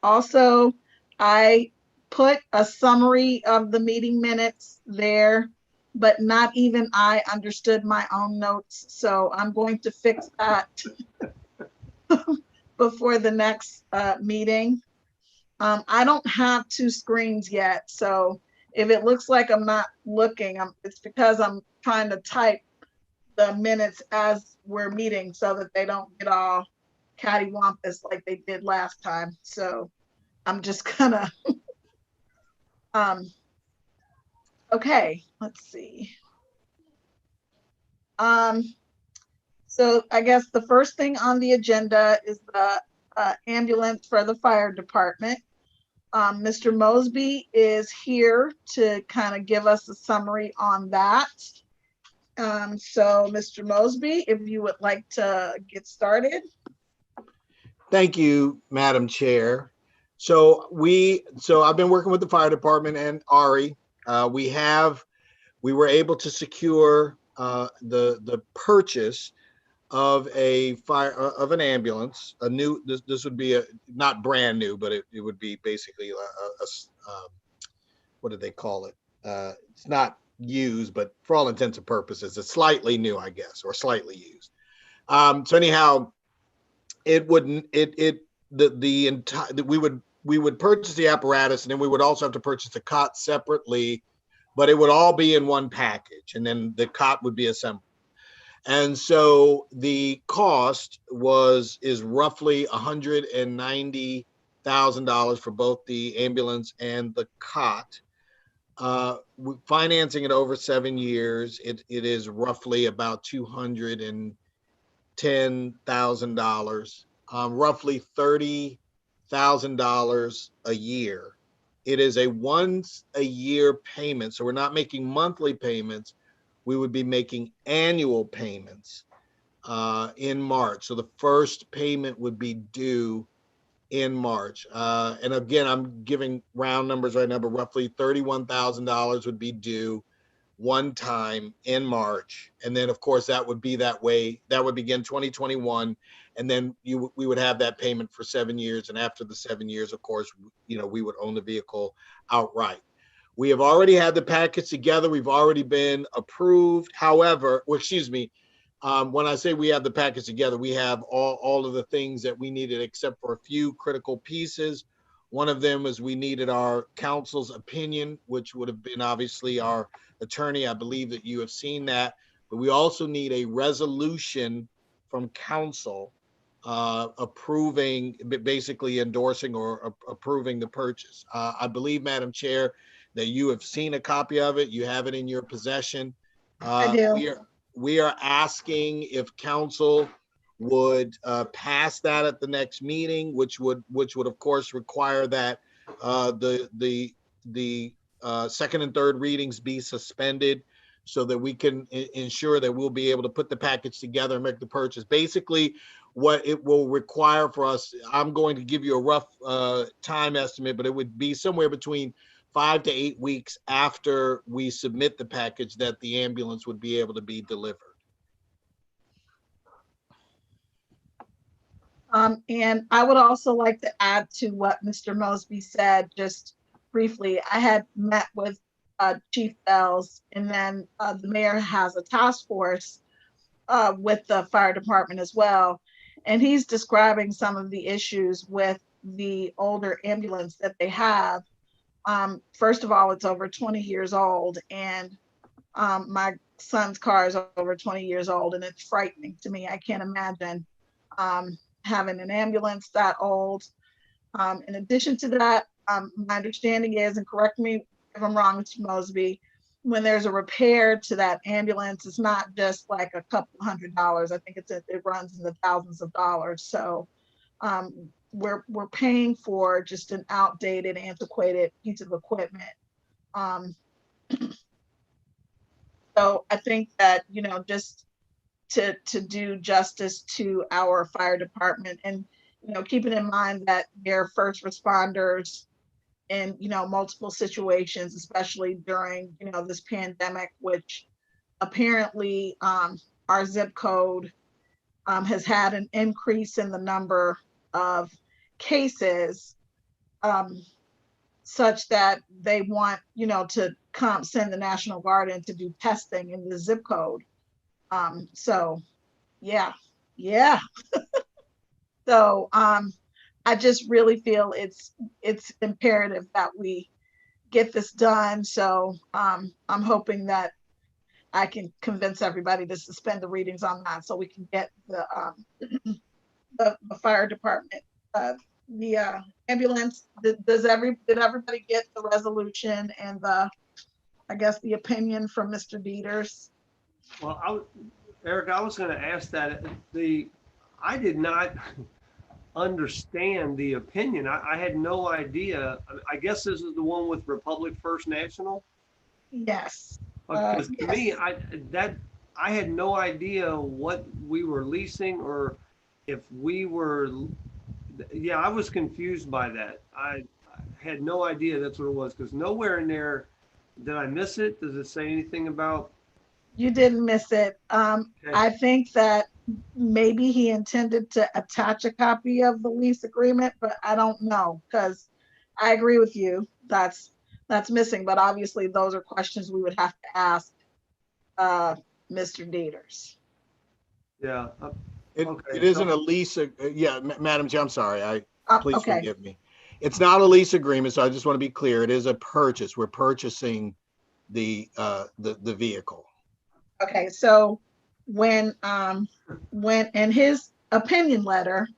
Also, I put a summary of the meeting minutes there, but not even I understood my own notes. So I'm going to fix that before the next meeting. I don't have 2 screens yet. So if it looks like I'm not looking, it's because I'm trying to type the minutes as we're meeting so that they don't get all cattywampus like they did last time. So I'm just gonna, okay, let's see. So I guess the first thing on the agenda is the ambulance for the fire department. Mr. Mosby is here to kind of give us a summary on that. So Mr. Mosby, if you would like to get started. Thank you, Madam Chair. So I've been working with the fire department and Ari. We were able to secure the purchase of an ambulance. This would be not brand new, but it would be basically what do they call it? It's not used, but for all intents and purposes, it's slightly new, I guess, or slightly used. So anyhow, we would purchase the apparatus, and then we would also have to purchase the cot separately, but it would all be in one package, and then the cot would be assembled. And so the cost is roughly $190,000 for both the ambulance and the cot. Financing it over 7 years, it is roughly about $210,000, roughly $30,000 a year. It is a once a year payment, so we're not making monthly payments. We would be making annual payments in March. So the first payment would be due in March. And again, I'm giving round numbers right now, but roughly $31,000 would be due one time in March. And then of course that would be that way. That would begin 2021. And then we would have that payment for 7 years. And after the 7 years, of course, we would own the vehicle outright. We have already had the package together. We've already been approved. However, when I say we have the package together, we have all of the things that we needed except for a few critical pieces. One of them is we needed our counsel's opinion, which would have been obviously our attorney. I believe that you have seen that. But we also need a resolution from counsel approving, basically endorsing or approving the purchase. I believe, Madam Chair, that you have seen a copy of it. You have it in your possession. I do. We are asking if council would pass that at the next meeting, which would of course require that the second and third readings be suspended so that we can ensure that we'll be able to put the package together and make the purchase. Basically, what it will require for us, I'm going to give you a rough time estimate, but it would be somewhere between 5 to 8 weeks after we submit the package that the ambulance would be able to be delivered. And I would also like to add to what Mr. Mosby said, just briefly. I had met with Chief Bells, and then the mayor has a task force with the fire department as well. And he's describing some of the issues with the older ambulance that they have. First of all, it's over 20 years old, and my son's car is over 20 years old, and it's frightening to me. I can't imagine having an ambulance that old. In addition to that, my understanding is, and correct me if I'm wrong, Mr. Mosby, when there's a repair to that ambulance, it's not just like a couple $100. I think it runs in the thousands of dollars. So we're paying for just an outdated, antiquated piece of equipment. So I think that, you know, just to do justice to our fire department, and, you know, keeping in mind that they're first responders in, you know, multiple situations, especially during, you know, this pandemic, which apparently our zip code has had an increase in the number of cases, such that they want, you know, to send the National Guard in to do testing in the zip code. So yeah. So I just really feel it's imperative that we get this done. So I'm hoping that I can convince everybody to suspend the readings on that, so we can get the fire department, the ambulance. Did everybody get the resolution and I guess the opinion from Mr. Dieters? Well, Eric, I was going to ask that. I did not understand the opinion. I had no idea. I guess this is the one with Republic First National. Yes. Because to Yes. me, I had no idea what we were leasing, or if we were. Yeah, I was confused by that. I had no idea that's what it was, because nowhere in there did I miss it. Does it say anything about? You didn't miss it. Okay. I think that maybe he intended to attach a copy of the lease agreement, but I don't know, because I agree with you. That's missing, but obviously those are questions we would have to ask Mr. Dieters. Yeah. It Okay, isn't so- a lease. Yeah, Madam Chair, I'm sorry. Please Okay. forgive me. It's not a lease agreement, so I just want to be clear. It is a purchase. We're purchasing the vehicle. Okay, so when in his opinion letter,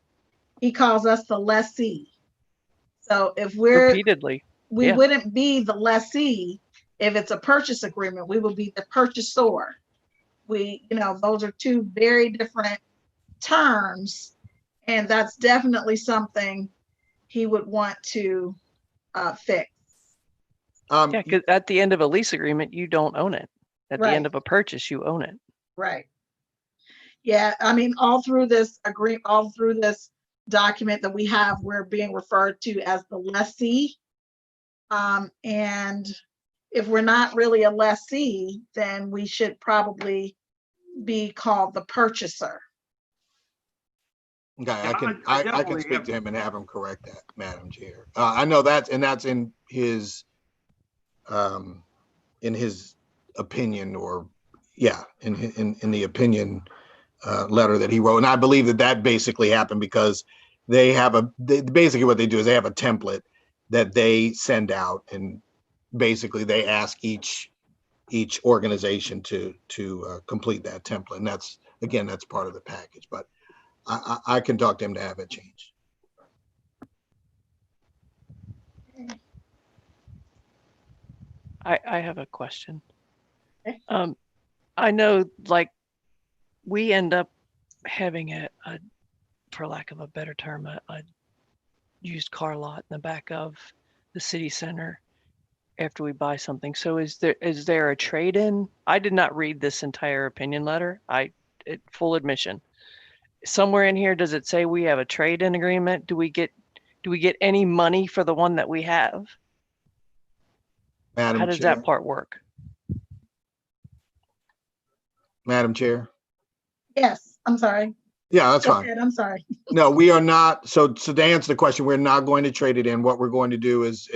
he calls us the lessee. So if Repeatedly. we Yeah. wouldn't be the lessee if it's a purchase agreement. We would be the purchasor. You know, those are two very different terms, and that's definitely something he would want to fix. Yeah, because at the end of a lease agreement, you don't own it. At the Right. end of a purchase, you own it. Right. Yeah, I mean, all through this document that we have, we're being referred to as the lessee. And if we're not really a lessee, then we should probably be called the purchaser. Okay, Yeah, I can definitely speak have- to him and have him correct that, Madam Chair. I know that's in his opinion, or yeah, in the opinion letter that he wrote, and I believe that basically happened because they basically what they do is they have a template that they send out, and basically they ask each organization to complete that template, and that's part of the package. But I can talk to him to have it changed. I have a question. Okay. I know, like, we end up having a for lack of a better term, a used car lot in the back of the city center after we buy something. So is there a trade-in? I did not read this entire opinion letter. Full admission. Somewhere in here, does it say we have a trade-in agreement? Do we get any money for the one that we have? Madam How does Chair. that part work? Madam Chair. Yes, I'm sorry. Yeah, that's Go fine. ahead, I'm sorry. No, we are not. So to answer the question, we're not going to trade it in. What we're going to do is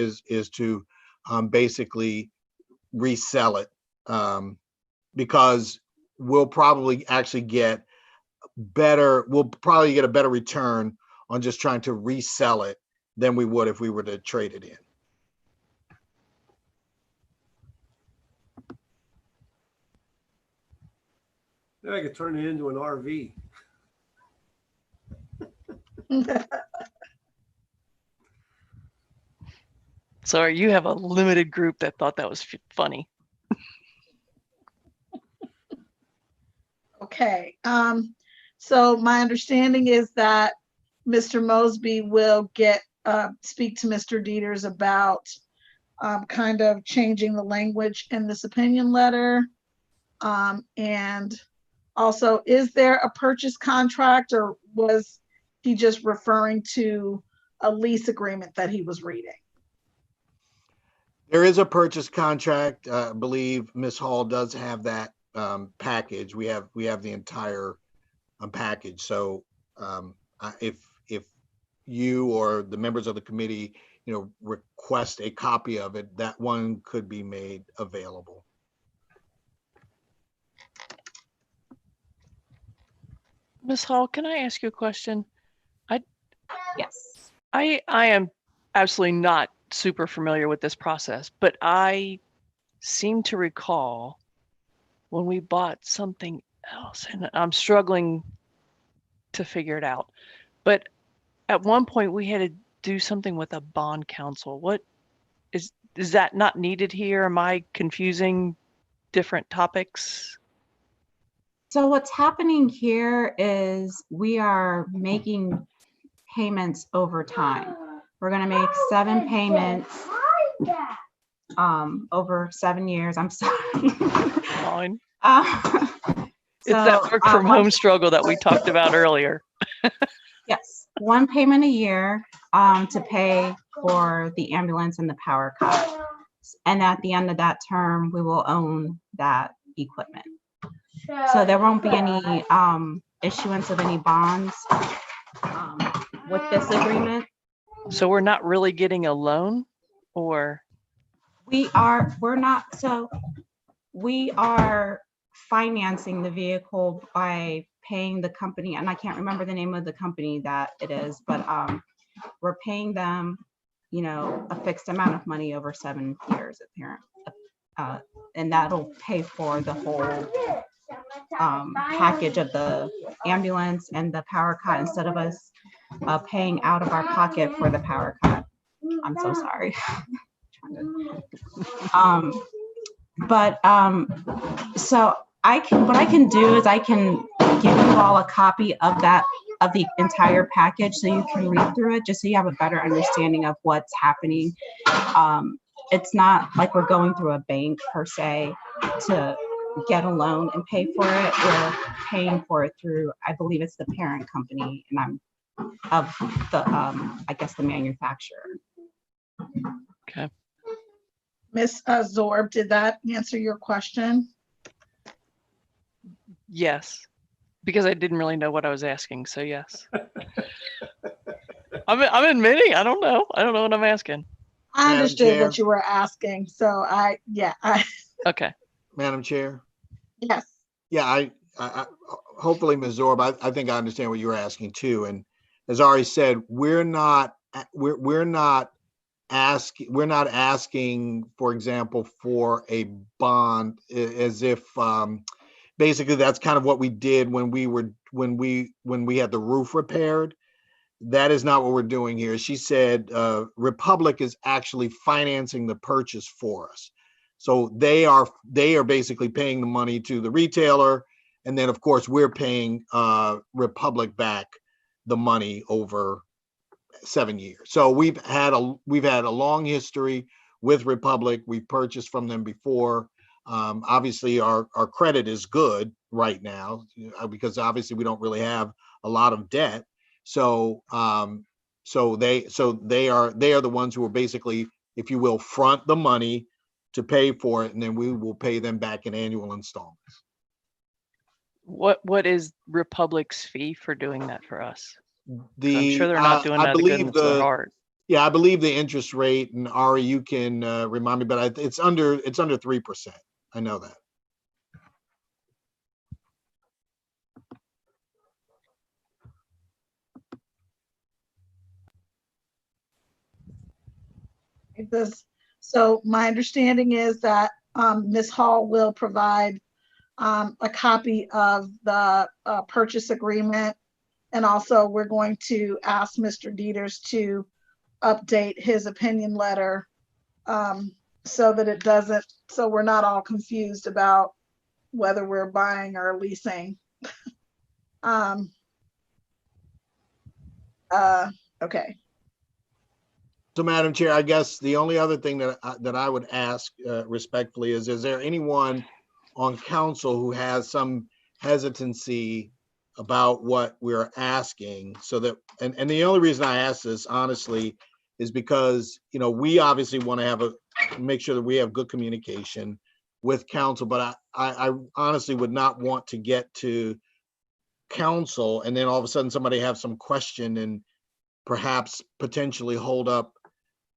to basically resell it, because we'll probably actually get a better return on just trying to resell it than we would if we were to trade it in. Maybe I could turn it into an RV. Sorry, you have a limited group that thought that was funny. Okay, so my understanding is that Mr. Mosby will speak to Mr. Dieters about kind of changing the language in this opinion letter. And also, is there a purchase contract, or was he just referring to a lease agreement that he was reading? There is a purchase contract. I believe Ms. Hall does have that package. We have the entire package. So if you or the members of the committee, request a copy of it, that one could be made available. Ms. Hall, can I ask you a question? Yes. I am absolutely not super familiar with this process, but I seem to recall when we bought something else, and I'm struggling to figure it out. But at one point we had to do something with a bond counsel. What is that not needed here? Am I confusing different topics? So what's happening here is we are making payments over time. We're going to make 7 payments over 7 years. I'm sorry. Fine. It's So, that work from home struggle that we talked about earlier. Yes, 1 payment a year to pay for the ambulance and the power cut. And at the end of that term, we will own that equipment. So there won't be any issuance of any bonds with this agreement. So we're not really getting a loan, or? We are financing the vehicle by paying the company, and I can't remember the name of the company that it is, but we're paying them, a fixed amount of money over 7 years apparently. And that'll pay for the whole package of the ambulance and the power cut instead of us paying out of our pocket for the power cut. I'm so sorry. So what I can do is I can give you all a copy of the entire package so you can read through it, just so you have a better understanding of what's happening. It's not like we're going through a bank per se to get a loan and pay for it. We're paying for it through, I believe it's the parent company, and I'm of the I guess the manufacturer. Okay. Ms. Zorb, did that answer your question? Yes, because I didn't really know what I was asking. So yes. I'm admitting I don't know. I don't know what I'm asking. I Madam understood Chair. what you were asking. So Okay. Madam Chair. yes. Yeah, I hopefully, Ms. Zorb, I think I understand what you're asking too. And as Ari said, we're not asking, for example, for a bond, as if basically that's kind of what we did when we had the roof repaired. That is not what we're doing here. She said Republic is actually financing the purchase for us. So they are basically paying the money to the retailer, and then of course we're paying Republic back the money over 7 years. So we've had a long history with Republic. We've purchased from them before. Obviously our credit is good right now because obviously we don't really have a lot of debt. So they are the ones who are basically, if you will, front the money to pay for it, and then we will pay them back in annual installments. What is Republic's fee for doing that for us? I'm sure they're not doing that to goodness of their heart. Yeah, I believe the interest rate, and Ari, you can remind me, but it's under 3%. I know that. So my understanding is that Ms. Hall will provide a copy of the purchase agreement. And also we're going to ask Mr. Dieters to update his opinion letter so that so we're not all confused about whether we're buying or leasing. Okay. So, Madam Chair, I guess the only other thing that I would ask respectfully is there anyone on council who has some hesitancy about what we're asking, so that, and the only reason I ask this honestly is because, we obviously want to make sure that we have good communication with council, but I honestly would not want to get to council and then all of a sudden somebody have some question and perhaps potentially hold up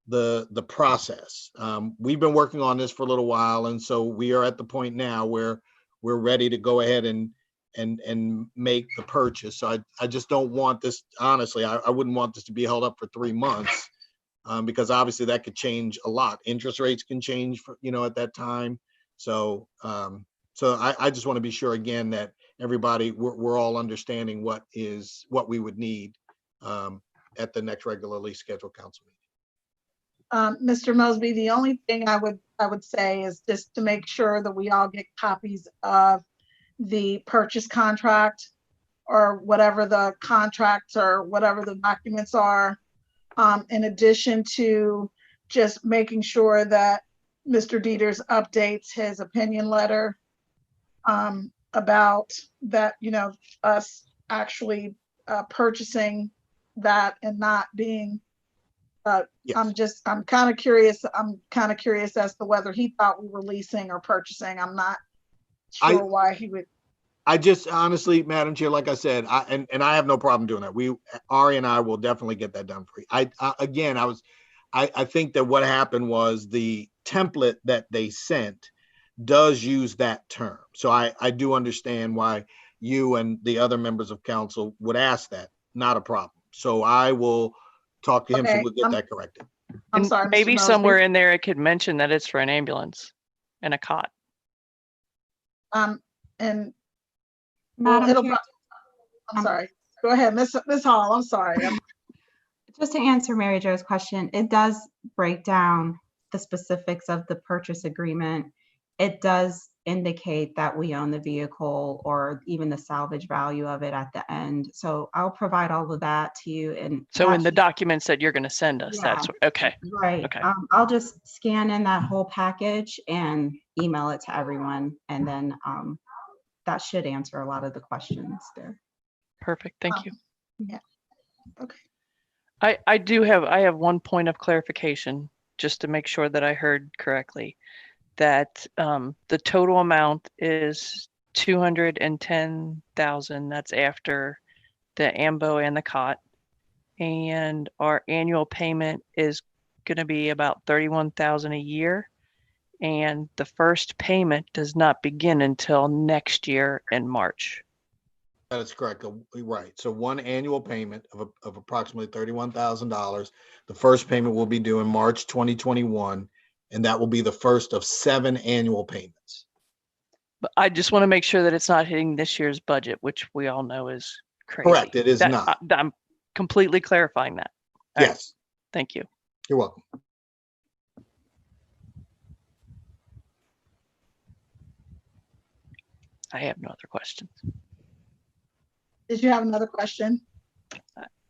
the process. We've been working on this for a little while, and so we are at the point now where we're ready to go ahead and make the purchase. So I just don't want this, honestly, I wouldn't want this to be held up for 3 months, because obviously that could change a lot. Interest rates can change for, at that time. So I just want to be sure again that everybody, we're all understanding what we would need at the next regularly scheduled council meeting. Mr. Mosby, the only thing I would say is just to make sure that we all get copies of the purchase contract or whatever the contracts or whatever the documents are, in addition to just making sure that Mr. Dieters updates his opinion letter about that, us actually purchasing that and not being Yes. I'm kind of curious as to whether he thought we were leasing or purchasing. I'm not sure why he would. I just honestly, Madam Chair, like I said, I have no problem doing that. Ari and I will definitely get that done for you. I think that what happened was the template that they sent does use that term. So I do understand why you and the other members of council would ask that. Not a problem. So I will talk to him, so we'll get that corrected. I'm And sorry, maybe Mr. Mosby. somewhere in there it could mention that it's for an ambulance and a cot. And Madam it'll. Chair, I'm sorry. Go ahead, Miss Hall. I'm sorry. just to answer Mary Jo's question, it does break down the specifics of the purchase agreement. It does indicate that we own the vehicle or even the salvage value of it at the end. So I'll provide all of that to you. And So in the documents that you're going to send us, Yeah. that's okay. right. Okay. I'll just scan in that whole package and email it to everyone. And then that should answer a lot of the questions there. Perfect. Thank you. Yeah. Okay. I have one point of clarification just to make sure that I heard correctly, that the total amount is 210,000. That's after the AMBO and the cot, and our annual payment is going to be about 31,000 a year, and the first payment does not begin until next year in March. That is correct. Right. So one annual payment of approximately $31,000. The first payment will be due in March 2021, and that will be the first of 7 annual payments. But I just want to make sure that it's not hitting this year's budget, which we all know is crazy. Correct. It is not. I'm completely clarifying that. All right. Yes. Thank you. You're welcome. I have no other questions. Did you have another question?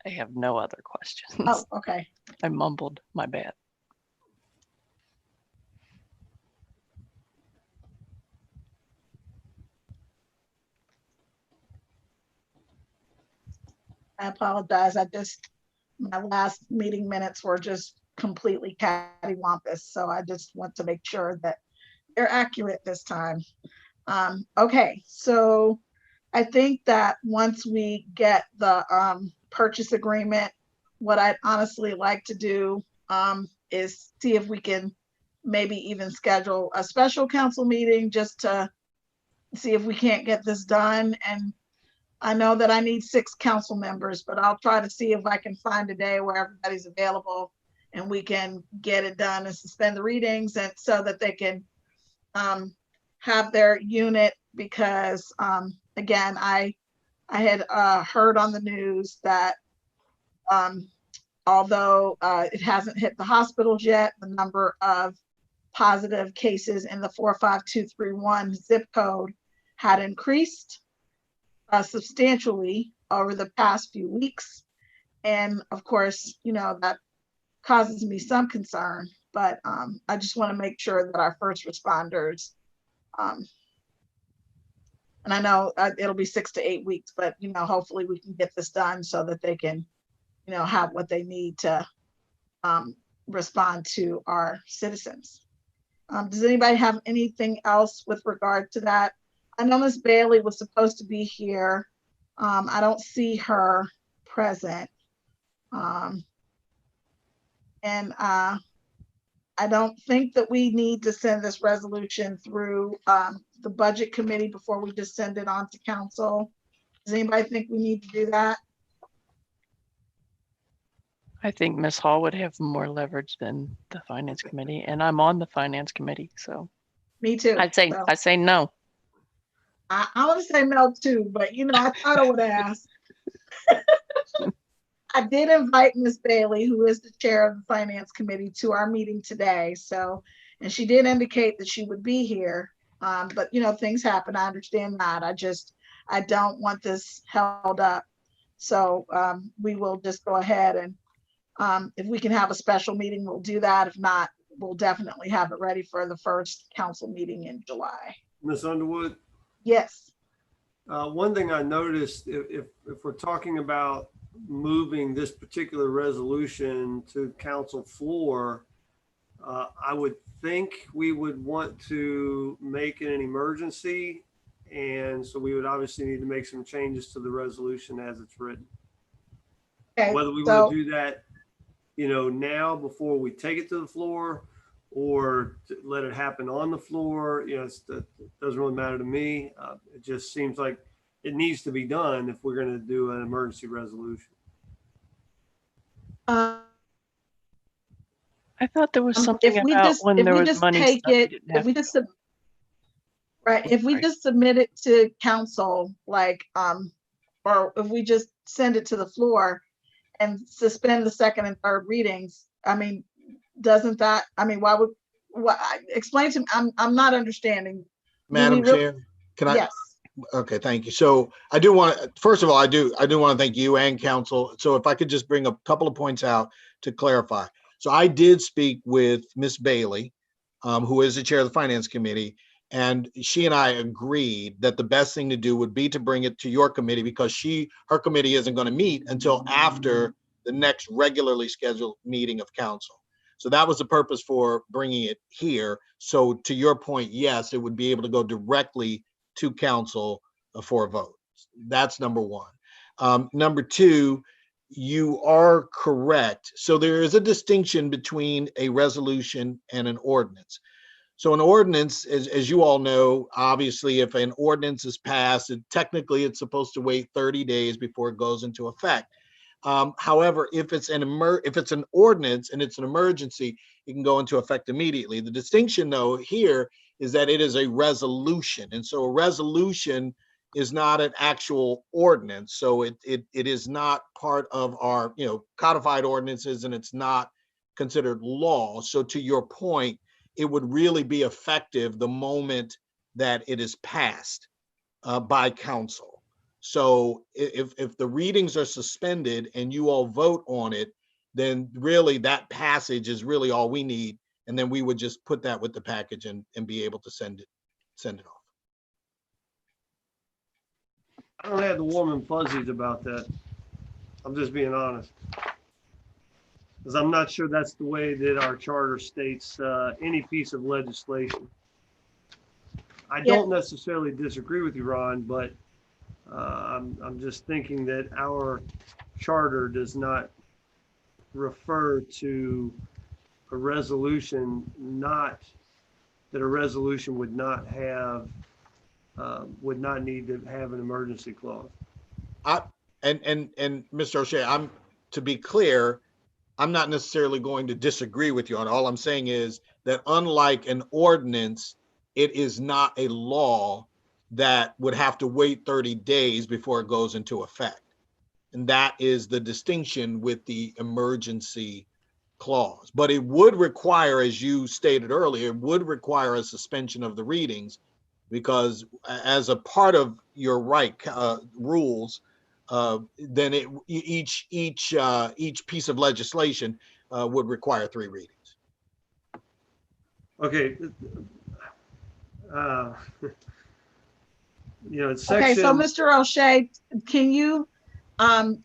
I have no other questions. Oh, okay. I mumbled. My bad. I apologize. My last meeting minutes were just completely cattywampus. So I just want to make sure that they're accurate this time. Okay, so I think that once we get the purchase agreement, what I'd honestly like to do is see if we can maybe even schedule a special council meeting just to see if we can't get this done. And I know that I need 6 council members, but I'll try to see if I can find a day where everybody's available and we can get it done and suspend the readings, and so that they can have their unit, because again, I had heard on the news that although it hasn't hit the hospitals yet, the number of positive cases in the 45231 zip code had increased substantially over the past few weeks. And of course, that causes me some concern, but I just want to make sure that our first responders, and I know it'll be 6 to 8 weeks, but hopefully we can get this done so that they can, have what they need to respond to our citizens. Does anybody have anything else with regard to that? I know Ms. Bailey was supposed to be here. I don't see her present. And I don't think that we need to send this resolution through the budget committee before we just send it on to council. Does anybody think we need to do that? I think Ms. Hall would have more leverage than the finance committee, and I'm on the finance committee, so Me too. I say no. I want to say no too, but I thought I would ask. I did invite Ms. Bailey, who is the chair of the finance committee, to our meeting today. So, and she did indicate that she would be here. But things happen. I understand that. I don't want this held up. So we will just go ahead and if we can have a special meeting, we'll do that. If not, we'll definitely have it ready for the first council meeting in July. Ms. Underwood? Yes. One thing I noticed, if we're talking about moving this particular resolution to council floor, I would think we would want to make it an emergency. And so we would obviously need to make some changes to the resolution as it's written. Okay, Whether we want to do that, now before we take it to the floor, or let it happen on the floor, it doesn't really matter to me. It just seems like it needs to be done if we're going to do an emergency resolution. I thought there was something about when there was money. If we just submit it to council, or if we just send it to the floor and suspend the second and third readings, doesn't that, explain to me, I'm not understanding. Madam Chair, can I? Yes. Okay, thank you. So I do want to, first of all, I do want to thank you and council. So if I could just bring a couple of points out to clarify. So I did speak with Ms. Bailey, who is the chair of the finance committee, and she and I agreed that the best thing to do would be to bring it to your committee, because her committee isn't going to meet until after the next regularly scheduled meeting of council. So that was the purpose for bringing it here. So to your point, yes, it would be able to go directly to council for a vote. That's number one. Number two, you are correct. So there is a distinction between a resolution and an ordinance. So an ordinance, as you all know, obviously, if an ordinance is passed, technically it's supposed to wait 30 days before it goes into effect. However, if it's an ordinance and it's an emergency, it can go into effect immediately. The distinction, though, here is that it is a resolution, and so a resolution is not an actual ordinance. So it is not part of our codified ordinances, and it's not considered law. So to your point, it would really be effective the moment that it is passed by council. So if the readings are suspended and you all vote on it, then really that passage is really all we need. And then we would just put that with the package and be able to send it off. I don't have the warm and fuzzies about that. I'm just being honest. Because I'm not sure that's the way that our charter states any piece of legislation. I don't necessarily disagree with you, Ron, but I'm just thinking that our charter does not refer to a resolution, that a resolution would not need to have an emergency clause. And Mr. O'Shea, to be clear, I'm not necessarily going to disagree with you on. All I'm saying is that unlike an ordinance, it is not a law that would have to wait 30 days before it goes into effect. And that is the distinction with the emergency clause. But it would require, as you stated earlier, it would require a suspension of the readings, because as a part of your rules, then each piece of legislation would require 3 readings. Okay. It's Okay, so section, Mr. O'Shea, can you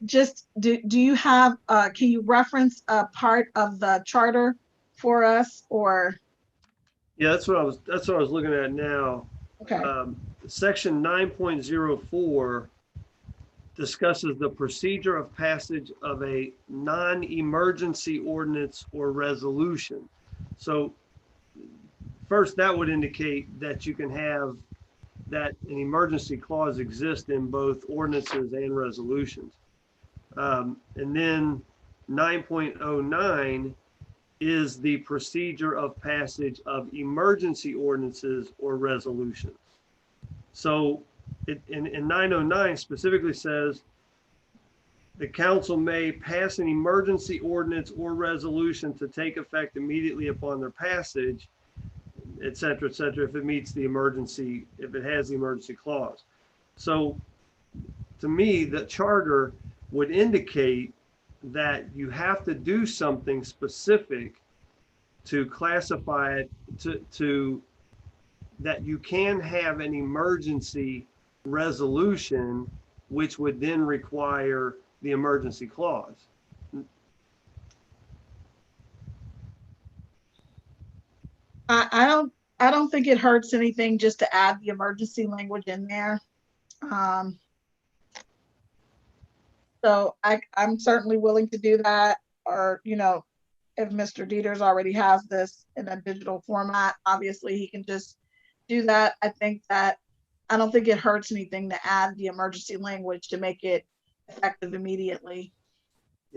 just, do you have, can you reference a part of the charter for us, or, yeah, that's what I was looking at now. okay, Section 9.04 discusses the procedure of passage of a non-emergency ordinance or resolution. So first, that would indicate that you can have that an emergency clause exists in both ordinances and resolutions. And then 9.09 is the procedure of passage of emergency ordinances or resolutions. So in 909 specifically says the council may pass an emergency ordinance or resolution to take effect immediately upon their passage, et cetera, if it meets the emergency, if it has the emergency clause. So to me, the charter would indicate that you have to do something specific to classify it to that you can have an emergency resolution, which would then require the emergency clause. I don't think it hurts anything just to add the emergency language in there. So I'm certainly willing to do that, or, if Mr. Dieters already has this in a digital format, obviously he can just do that. I don't think it hurts anything to add the emergency language to make it effective immediately.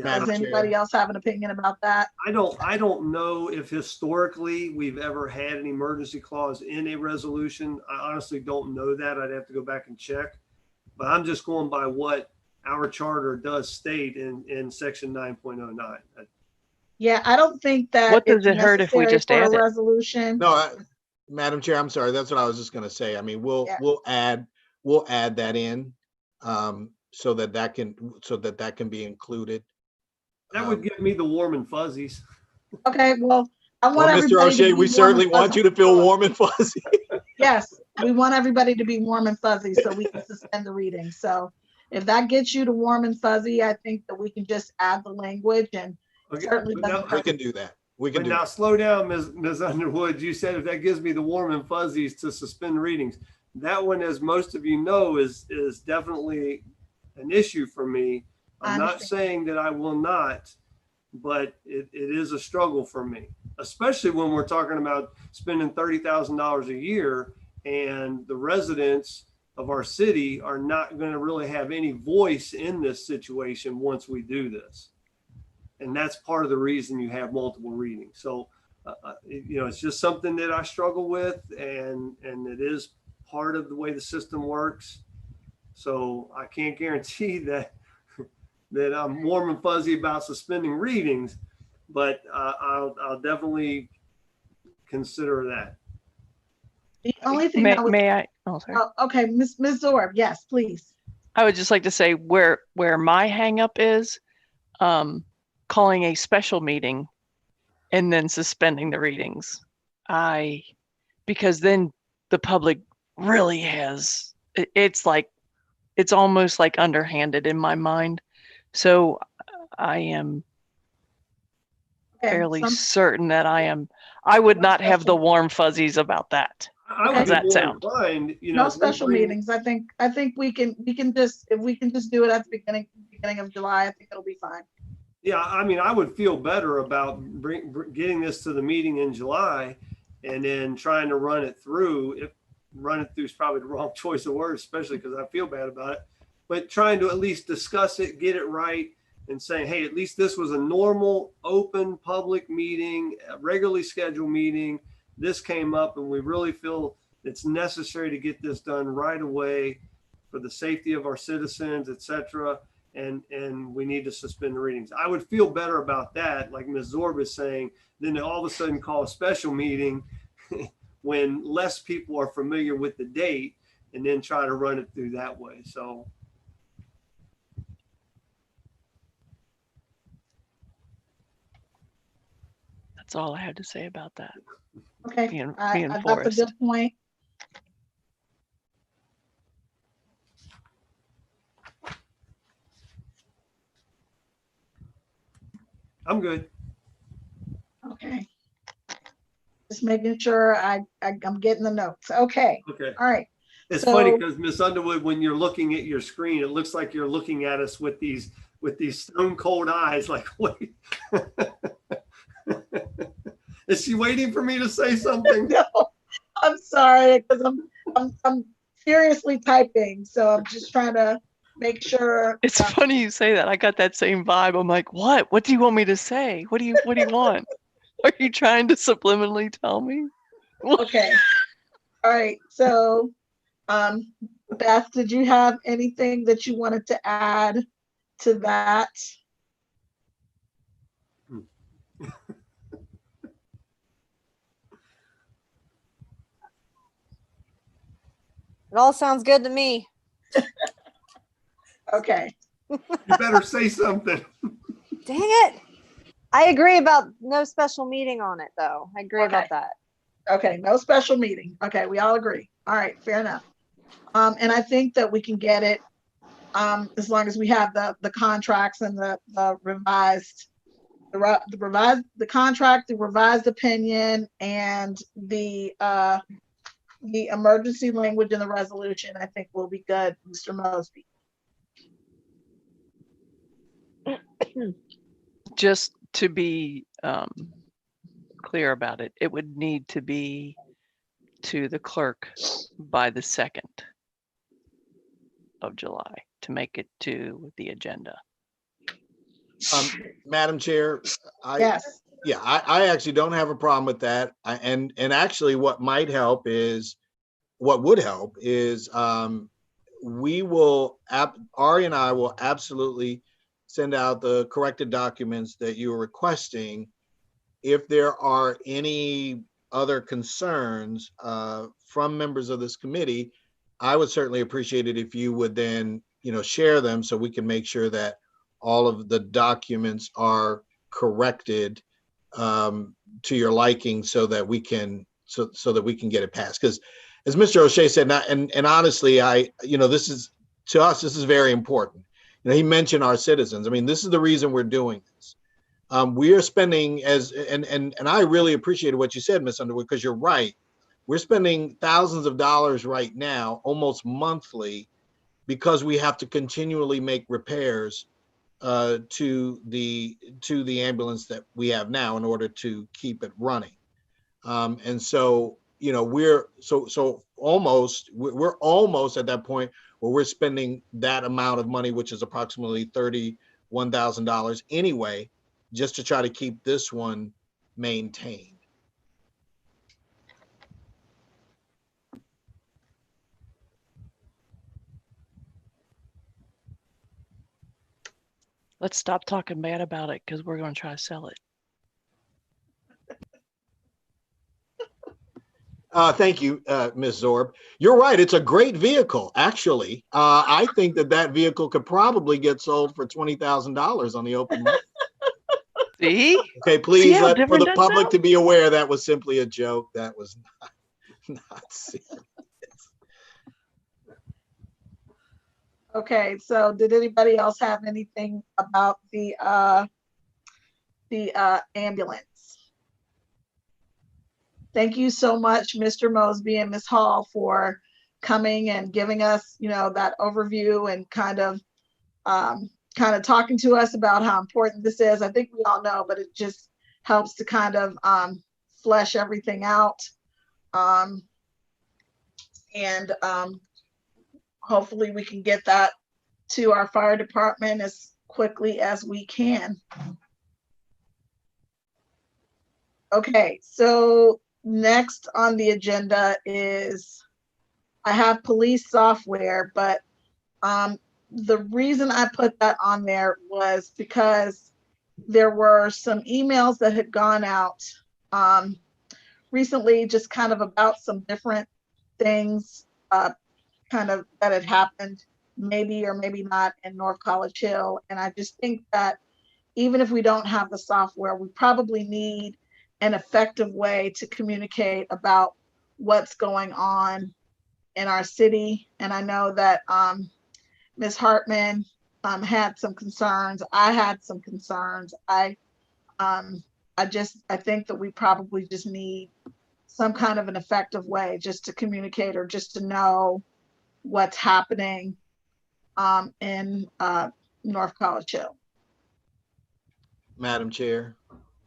Does anybody else have an opinion about that? I don't know if historically we've ever had an emergency clause in a resolution. I honestly don't know that. I'd have to go back and check, but I'm just going by what our charter does state in section 9.09. Yeah, I don't think that. What does it hurt if we just add it? Resolution. No, Madam Chair, I'm sorry. That's what I was just going to say. I mean, we'll add that in so that can be included. That would give me the warm and fuzzies. Okay, well, I want Mr. O'Shea, we certainly want you to feel warm and fuzzy. Yes, we want everybody to be warm and fuzzy so we can suspend the reading. So if that gets you to warm and fuzzy, I think that we can just add the language, and certainly we can do that. Now slow down, Ms. Underwood. You said if that gives me the warm and fuzzies to suspend readings. That one, as most of you know, is definitely an issue for me. I'm not saying that I will not, but it is a struggle for me, especially when we're talking about spending $30,000 a year and the residents of our city are not going to really have any voice in this situation once we do this. And that's part of the reason you have multiple readings. So, it's just something that I struggle with, and it is part of the way the system works. So I can't guarantee that I'm warm and fuzzy about suspending readings, but I'll definitely consider that. The only thing may I? Oh, sorry. Okay, Ms. Zorb, yes, please. I would just like to say where my hang up is, calling a special meeting and then suspending the readings. Because then the public really has, it's almost like underhanded in my mind. So I am fairly certain that I would not have the warm fuzzies about that. How does that sound? No special meetings. I think we can just, if we can just do it at the beginning of July, I think it'll be fine. Yeah, I mean, I would feel better about getting this to the meeting in July and then trying to run it through. Run it through is probably the wrong choice of words, especially because I feel bad about it. But trying to at least discuss it, get it right, and saying, hey, at least this was a normal, open, public meeting, a regularly scheduled meeting. This came up, and we really feel it's necessary to get this done right away for the safety of our citizens, et cetera. And we need to suspend the readings. I would feel better about that, like Ms. Zorb is saying, than to all of a sudden call a special meeting when less people are familiar with the date and then try to run it through that way. So That's all I had to say about that. Okay, Being that's a forced. good point. I'm good. Okay. Just making sure I'm getting the notes. Okay, Okay. all right. It's So- funny because Miss Underwood, when you're looking at your screen, it looks like you're looking at us with these stone cold eyes. Like, wait, is she waiting for me to say something? No, I'm sorry, because I'm furiously typing, so I'm just trying to make sure. It's funny you say that. I got that same vibe. I'm like, what? What do you want me to say? What do you want? Are you trying to subliminally tell me? Okay. All right. So, Beth, did you have anything that you wanted to add to that? It all sounds good to me. Okay. You better say something. Dang it. I agree about no special meeting on it, though. I agree about that. Okay. No special meeting. Okay. We all agree. All right. Fair enough. And I think that we can get it as long as we have the contracts and the revised contract, the revised opinion, and the emergency language in the resolution. I think we'll be good, Mr. Mosby. Just to be clear about it, it would need to be to the clerk by the 2nd of July to make it to the agenda. Madam Chair, Yes. yeah, I actually don't have a problem with that. And actually what would help is Ari and I will absolutely send out the corrected documents that you are requesting. If there are any other concerns from members of this committee, I would certainly appreciate it if you would then, share them so we can make sure that all of the documents are corrected to your liking so that we can get it passed. Because as Mr. O'Shea said, and honestly, this is, to us, this is very important. He mentioned our citizens. I mean, this is the reason we're doing this. We are spending and I really appreciated what you said, Ms. Underwood, because you're right. We're spending thousands of dollars right now, almost monthly, because we have to continually make repairs to the ambulance that we have now in order to keep it running. And so, we're almost at that point where we're spending that amount of money, which is approximately $31,000 anyway, just to try to keep this one maintained. Let's stop talking bad about it because we're going to try to sell it. Thank you, Ms. Zorb. You're right. It's a great vehicle, actually. I think that vehicle could probably get sold for $20,000 on the open market. See? Okay, please how let for different the that public sounds? to be aware that was simply a joke. That was not serious. Okay. So did anybody else have anything about the ambulance? Thank you so much, Mr. Mosby and Ms. Hall, for coming and giving us, that overview and kind of talking to us about how important this is. I think we all know, but it just helps to kind of flesh everything out. And hopefully we can get that to our fire department as quickly as we can. Okay, so next on the agenda is, I have police software, but the reason I put that on there was because there were some emails that had gone out recently, just kind of about some different things kind of that had happened, maybe or maybe not, in North College Hill. And I just think that even if we don't have the software, we probably need an effective way to communicate about what's going on in our city. And I know that Ms. Hartman had some concerns. I had some concerns. I think that we probably just need some kind of an effective way just to communicate or just to know what's happening in North College Hill. Madam Chair.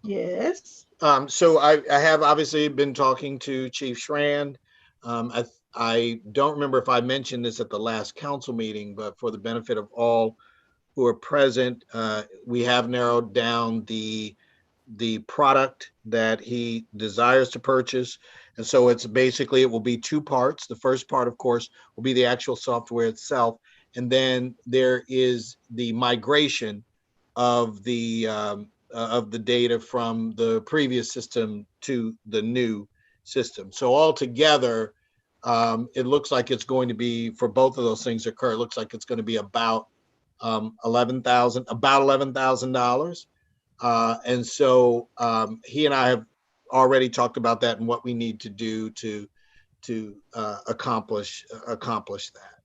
Yes. So I have obviously been talking to Chief Schrand. I don't remember if I mentioned this at the last council meeting, but for the benefit of all who are present, we have narrowed down the product that he desires to purchase. And so it's basically, it will be two parts. The first part, of course, will be the actual software itself. And then there is the migration of the data from the previous system to the new system. So altogether, it looks like it's going to be, for both of those things to occur, it looks like it's going to be about $11,000. And so he and I have already talked about that and what we need to do to accomplish that.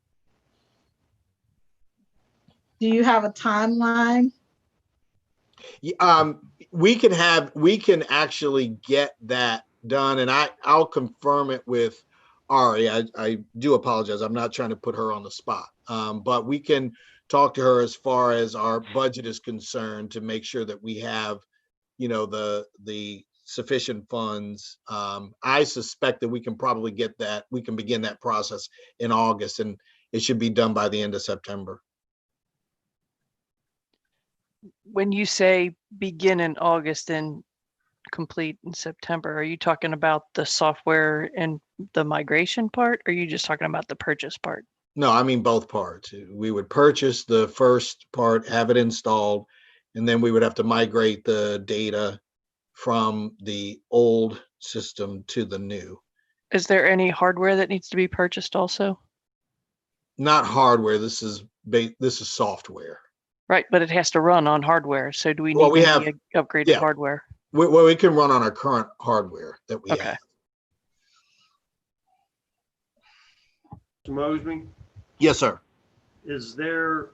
Do you have a timeline? We can actually get that done, and I'll confirm it with Ari. I do apologize. I'm not trying to put her on the spot, but we can talk to her as far as our budget is concerned to make sure that we have, the sufficient funds. I suspect that we can probably get that. We can begin that process in August, and it should be done by the end of September. When you say begin in August and complete in September, are you talking about the software and the migration part, or are you just talking about the purchase part? No, I mean both parts. We would purchase the first part, have it installed, and then we would have to migrate the data from the old system to the new. Is there any hardware that needs to be purchased also? Not hardware. This is software. Right, but it has to run on hardware. So do we need Well, we any have- upgraded yeah. hardware? We can run on our current hardware that we Okay. have. Mr. Mosby, Yes, sir. is there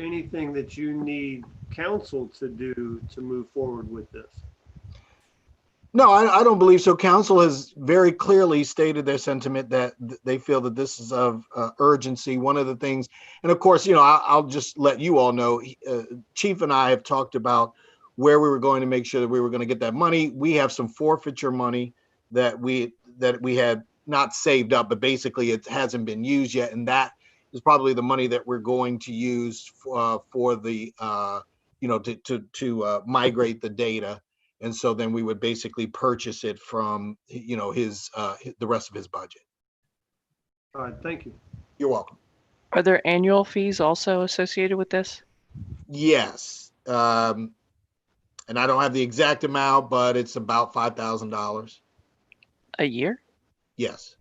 anything that you need council to do to move forward with this? No, I don't believe so. Council has very clearly stated their sentiment that they feel that this is of urgency. One of the things, and of course, I'll just let you all know, Chief and I have talked about where we were going to make sure that we were going to get that money. We have some forfeiture money that we had not saved up, but basically it hasn't been used yet. And that is probably the money that we're going to use for the, to migrate the data. And so then we would basically purchase it from, the rest of his budget. All right, thank you. You're welcome. Are there annual fees also associated with this? Yes. And I don't have the exact amount, but it's about $5,000. A year? Yes.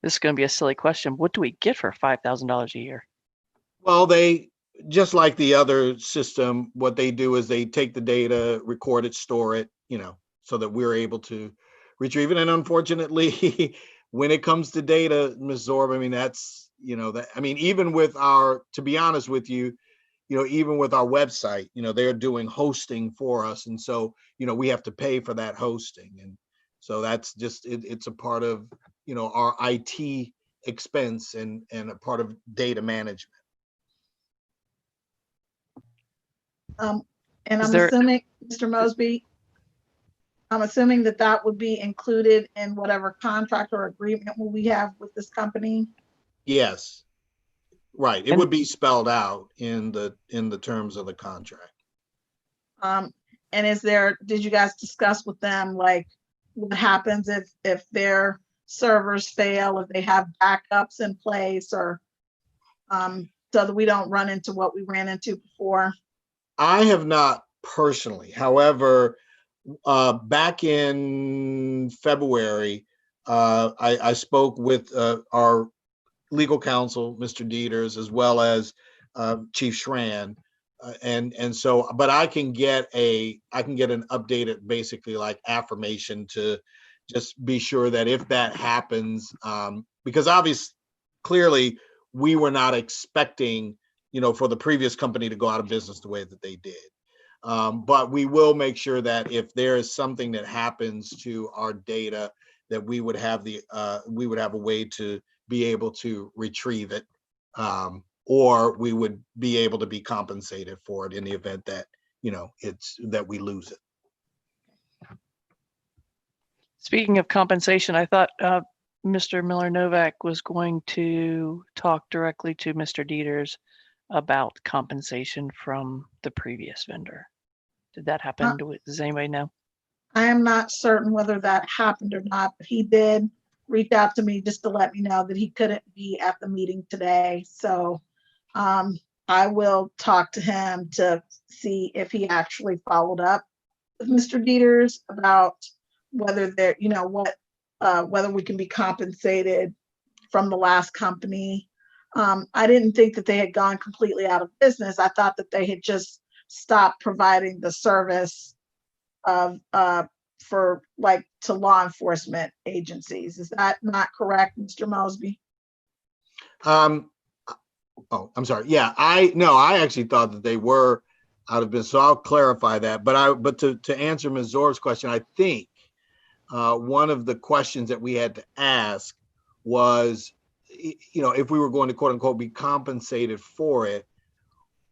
This is going to be a silly question. What do we get for $5,000 a year? Well, they, just like the other system, what they do is they take the data, record it, store it, so that we're able to retrieve it. And unfortunately, when it comes to data, Ms. Zorb, I mean, that's, even with our, to be honest with you, even with our website, they're doing hosting for us. And so, we have to pay for that hosting. And so that's just, it's a part of, our IT expense and a part of data management. And I'm Is there- assuming, Mr. Mosby, I'm assuming that would be included in whatever contract or agreement we have with this company. Yes, right. It And- would be spelled out in the terms of the contract. And did you guys discuss with them, like, what happens if their servers fail, if they have backups in place, or so that we don't run into what we ran into before? I have not personally. However, back in February, I spoke with our legal counsel, Mr. Dieters, as well as Chief Schran. And so, but I can get an updated, basically like affirmation to just be sure that if that happens, because obviously, clearly, we were not expecting, for the previous company to go out of business the way that they did. But we will make sure that if there is something that happens to our data, that we would have a way to be able to retrieve it, or we would be able to be compensated for it in the event that that we lose it. Speaking of compensation, I thought Mr. Miller Novak was going to talk directly to Mr. Dieters about compensation from the previous vendor. Did that happen? Does anybody know? I am not certain whether that happened or not, but he did reach out to me just to let me know that he couldn't be at the meeting today. So I will talk to him to see if he actually followed up with Mr. Dieters about whether there, whether we can be compensated from the last company. I didn't think that they had gone completely out of business. I thought that they had just stopped providing the service of for to law enforcement agencies. Is that not correct, Mr. Mosby? Oh, I'm sorry. Yeah, I actually thought that they were out of business. So I'll clarify that. But to answer Ms. Zor's question, I think one of the questions that we had to ask was, if we were going to quote unquote be compensated for it,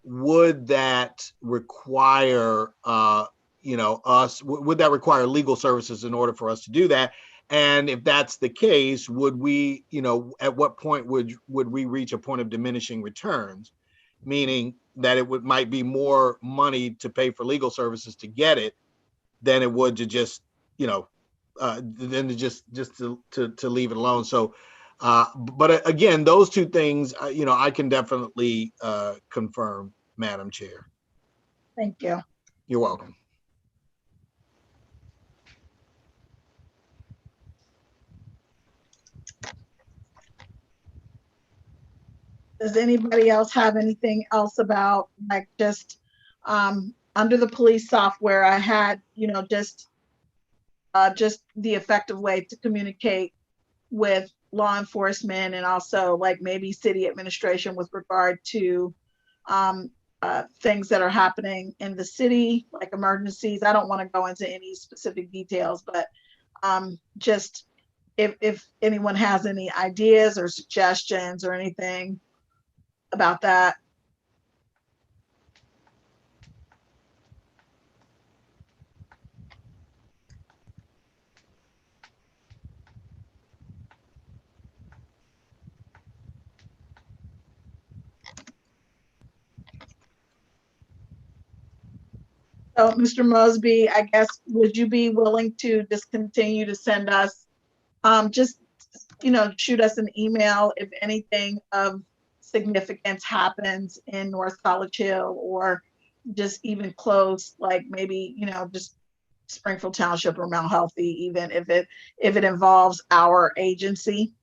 would that require would that require legal services in order for us to do that? And if that's the case, would we, at what point would we reach a point of diminishing returns, meaning that it might be more money to pay for legal services to get it than it would to just, than to just to leave it alone. So, but again, those two things, I can definitely confirm, Madam Chair. Thank you. You're welcome. Does anybody else have anything else about just under the police software? I had, just the effective way to communicate with law enforcement and also maybe city administration with regard to things that are happening in the city, like emergencies. I don't want to go into any specific details, but just if anyone has any ideas or suggestions or anything about that. So, Mr. Mosby, I guess, would you be willing to just continue to send us, shoot us an email if anything of significance happens in North College Hill or just even close, maybe, just Springfield Township or Mount Healthy, even if it involves our agency?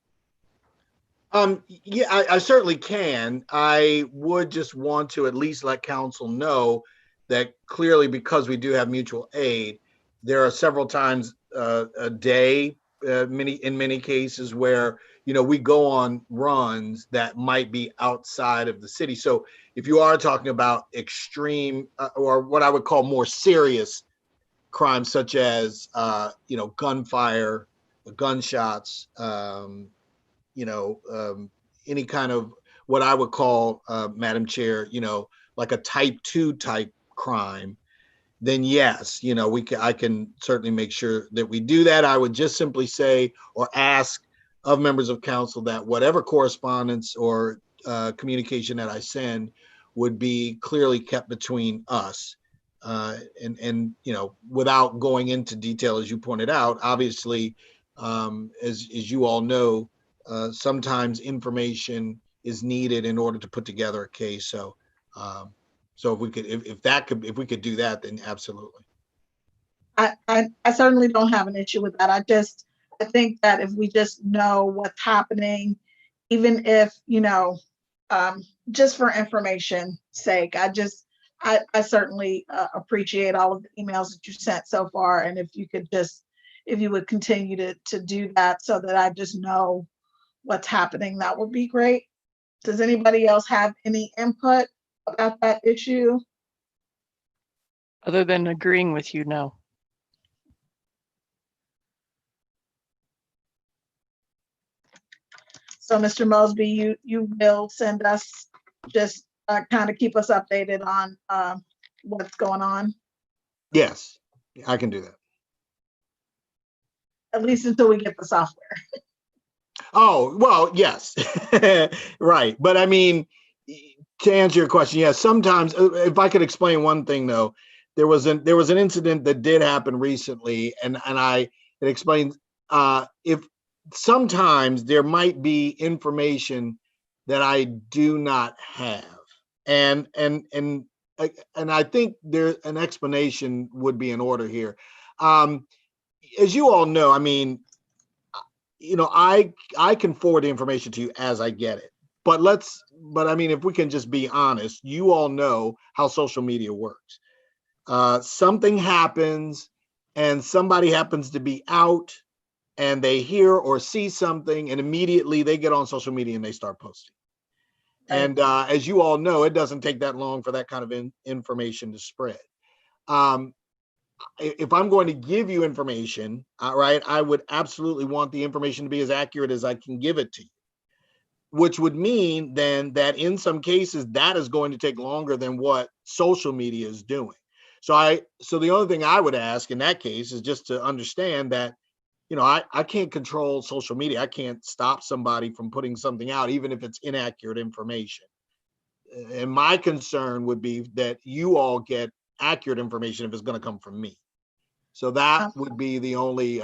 Yeah, I certainly can. I would just want to at least let council know that clearly, because we do have mutual aid, there are several times a day, in many cases where, we go on runs that might be outside of the city. So if you are talking about extreme or what I would call more serious crimes, such as, gunfire, gunshots, any kind of what I would call, Madam Chair, like a type 2 type crime, then yes, I can certainly make sure that we do that. I would just simply say or ask of members of council that whatever correspondence or communication that I send would be clearly kept between us. And without going into detail, as you pointed out, obviously, as you all know, sometimes information is needed in order to put together a case. So, so if we could do that, then absolutely. I certainly don't have an issue with that. I think that if we just know what's happening even if, just for information sake, I certainly appreciate all of the emails that you sent so far. And if you would continue to do that so that I just know what's happening, that would be great. Does anybody else have any input about that issue? Other than agreeing with you, no. So Mr. Mosby, you will send us, just kind of keep us updated on what's going on, Yes, I can do that. at least until we get the software. Oh, well, yes. Right. But I mean, to answer your question, yes, sometimes, if I could explain one thing though, there was an incident that did happen recently, and it explains if sometimes there might be information that I do not have. And I think there an explanation would be in order here. As you all know, I mean, I can forward the information to you as I get it. But I mean, if we can just be honest, you all know how social media works. Something happens and somebody happens to be out and they hear or see something, and immediately they get on social media and they start posting. Right. And as you all know, it doesn't take that long for that kind of information to spread. If I'm going to give you information, right, I would absolutely want the information to be as accurate as I can give it to you, which would mean then that in some cases that is going to take longer than what social media is doing. So the only thing I would ask in that case is just to understand that, I can't control social media. I can't stop somebody from putting something out, even if it's inaccurate information. And my concern would be that you all get accurate information if it's going to come from me. So that would be the only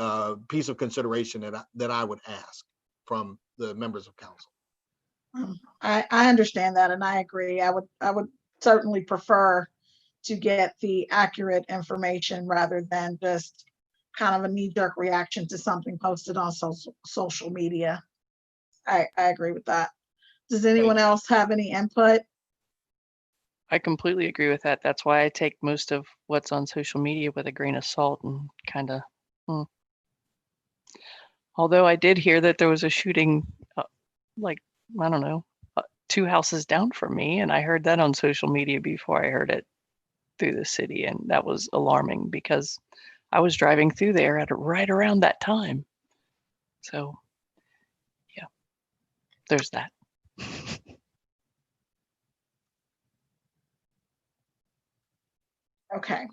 piece of consideration that I would ask from the members of council. I understand that, and I agree. I would certainly prefer to get the accurate information rather than just kind of a knee-jerk reaction to something posted on social media. I agree with that. Does anyone else have any input? I completely agree with that. That's why I take most of what's on social media with a grain of salt and kind of. Although I did hear that there was a shooting, like, I don't know, 2 houses down from me, and I heard that on social media before I heard it through the city, and that was alarming because I was driving through there at right around that time. So, yeah, there's that. Okay.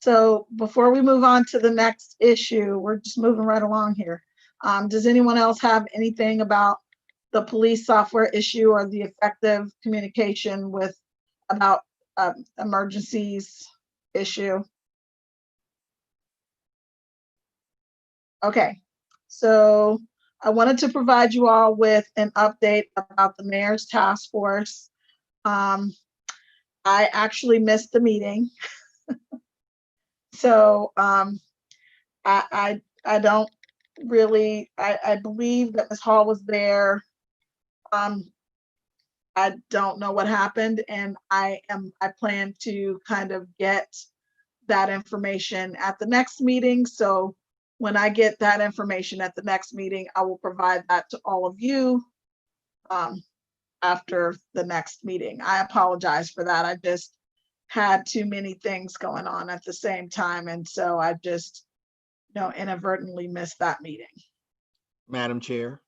So before we move on to the next issue, we're just moving right along here. Does anyone else have anything about the police software issue or the effective communication about emergencies issue? Okay, so I wanted to provide you all with an update about the mayor's task force. I actually missed the meeting. So I don't really, I believe that Ms. Hall was there. I don't know what happened, and I plan to kind of get that information at the next meeting. So when I get that information at the next meeting, I will provide that to all of you after the next meeting. I apologize for that. I just had too many things going on at the same time, and so I just inadvertently missed that meeting. Madam Chair.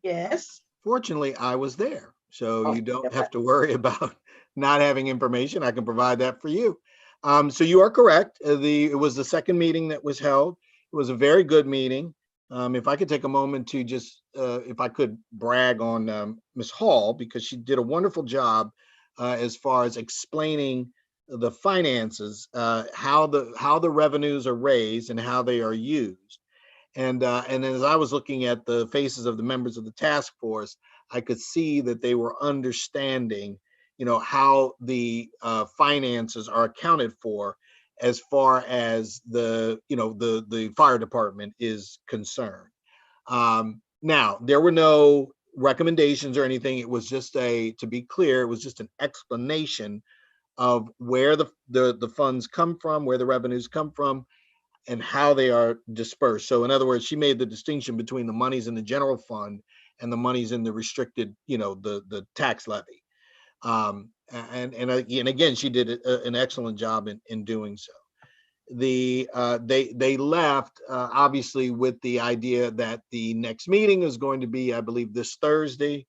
Yes. Fortunately, I was there, so you don't yep. have to worry about not having information. I can provide that for you. So you are correct. It was the second meeting that was held. It was a very good meeting. If I could take a moment to just, if I could brag on Ms. Hall, because she did a wonderful job as far as explaining the finances, how the revenues are raised and how they are used. And as I was looking at the faces of the members of the task force, I could see that they were understanding, how the finances are accounted for as far as the fire department is concerned. Now, there were no recommendations or anything. It was just to be clear, it was just an explanation of where the funds come from, where the revenues come from, and how they are dispersed. So in other words, she made the distinction between the monies in the general fund and the monies in the restricted, the tax levy. And again, she did an excellent job in doing so. They left obviously with the idea that the next meeting is going to be, I believe, this Thursday.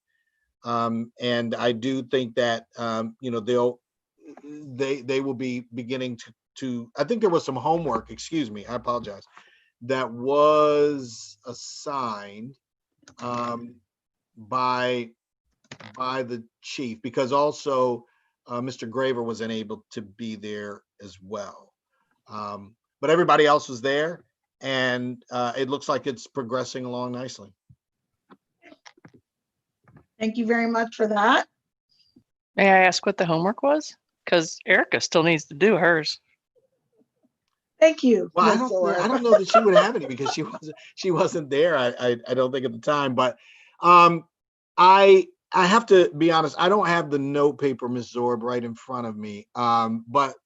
And I do think that they will be beginning to I think there was some homework, excuse me, I apologize, that was assigned by the chief, because also Mr. Graver was unable to be there as well. But everybody else was there, and it looks like it's progressing along nicely. Thank you very much for that. May I ask what the homework was? Because Erica still needs to do hers. Thank you. Well, Ms. Orr. I don't know that she would have any because she wasn't there. I don't think at the time, but I have to be honest. I don't have the note paper, Ms. Zorb, right in front of me. But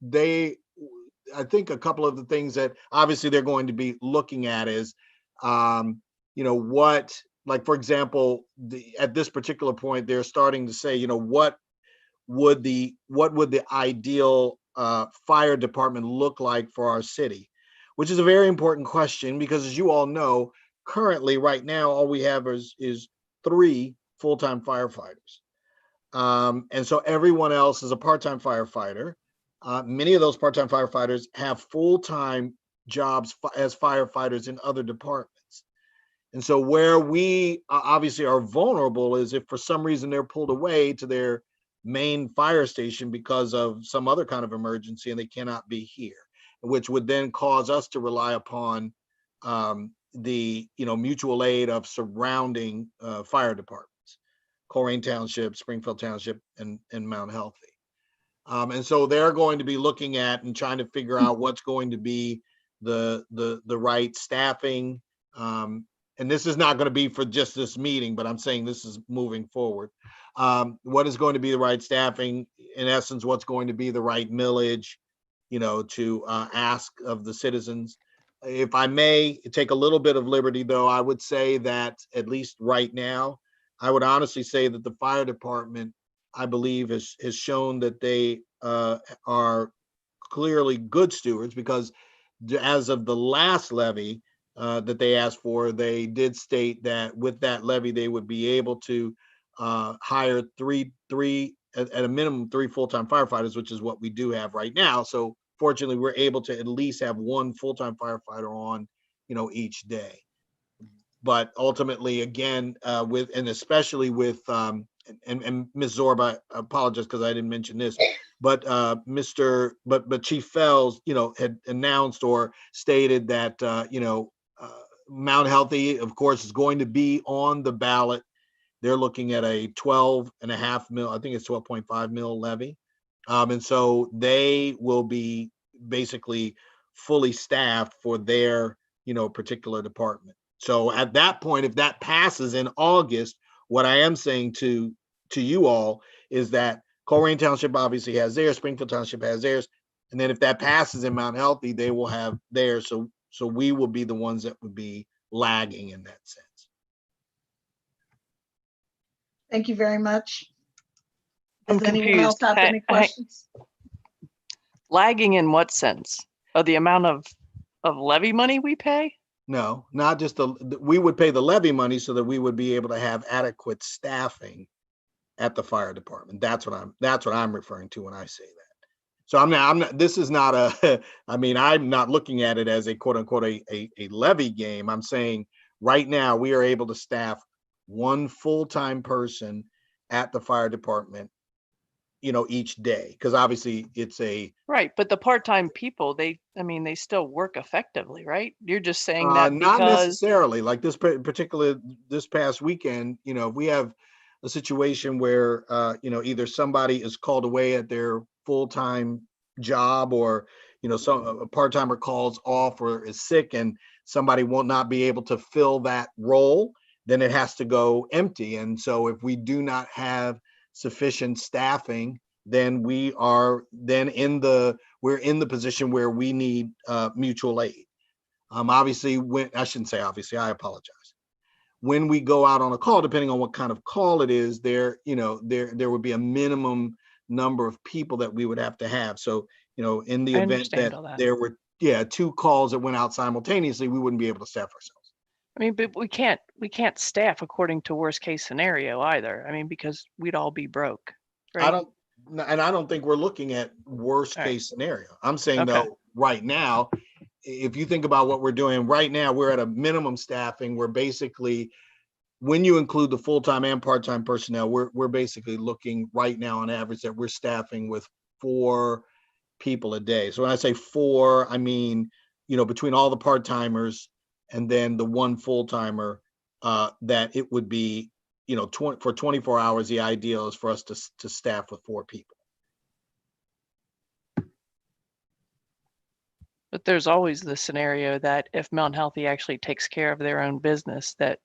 I think a couple of the things that obviously they're going to be looking at is, what, like, for example, at this particular point, they're starting to say, what would the ideal fire department look like for our city, which is a very important question, because as you all know, currently right now, all we have is 3 full-time firefighters. And so everyone else is a part-time firefighter. Many of those part-time firefighters have full-time jobs as firefighters in other departments. And so where we obviously are vulnerable is if for some reason they're pulled away to their main fire station because of some other kind of emergency and they cannot be here, which would then cause us to rely upon the mutual aid of surrounding fire departments, Colerain Township, Springfield Township, and Mount Healthy. And so they're going to be looking at and trying to figure out what's going to be the right staffing. And this is not going to be for just this meeting, but I'm saying this is moving forward. What is going to be the right staffing? In essence, what's going to be the right millage, to ask of the citizens. If I may take a little bit of liberty, though, I would say that at least right now, I would honestly say that the fire department, I believe, has shown that they are clearly good stewards, because as of the last levy that they asked for, they did state that with that levy, they would be able to hire three at a minimum 3 full-time firefighters, which is what we do have right now. So fortunately, we're able to at least have 1 full-time firefighter on, each day. But ultimately, again, especially with and Ms. Zorba, I apologize because I didn't mention this, but but Chief Fells, had announced or stated that Mount Healthy, of course, is going to be on the ballot. They're looking at a 12.5 mil, I think it's 12.5 mil levy. And so they will be basically fully staffed for their, particular department. So at that point, if that passes in August, what I am saying to you all is that Colerain Township obviously has theirs, Springfield Township has theirs. And then if that passes in Mount Healthy, they will have theirs. So we will be the ones that would be lagging in that sense. Thank you very much. I'm Does anyone confused. else have any questions? Lagging in what sense? Of the amount of levy money we pay? No, not just we would pay the levy money so that we would be able to have adequate staffing at the fire department. That's what I'm referring to when I say that. So I'm not, this is not I'm not looking at it as a quote unquote, a levy game. I'm saying right now we are able to staff 1 full-time person at the fire department, each day, because obviously it's a right. But the part-time people, they still work effectively, right? You're just saying that not because necessarily like this past weekend, if we have a situation where, either somebody is called away at their full-time job, or, a part-timer calls off or is sick and somebody will not be able to fill that role, then it has to go empty. And so if we do not have sufficient staffing, then we're in the position where we need mutual aid. Obviously, I shouldn't say obviously, I apologize. When we go out on a call, depending on what kind of call it is, there would be a minimum number of people that we would have to have. So, in the I event understand that all that. there were, 2 calls that went out simultaneously, we wouldn't be able to staff ourselves. I mean, but we can't staff according to worst case scenario either. I mean, because we'd all be broke, right? I don't think we're looking at worst All right. case scenario. I'm saying Okay. though, right now, if you think about what we're doing right now, we're at a minimum staffing. We're basically, when you include the full-time and part-time personnel, we're basically looking right now on average that we're staffing with 4 people a day. So when I say 4, I mean, between all the part-timers and then the 1 full-timer, that it would be, for 24 hours, the ideal is for us to staff with 4 people. But there's always the scenario that if Mount Healthy actually takes care of their own business, that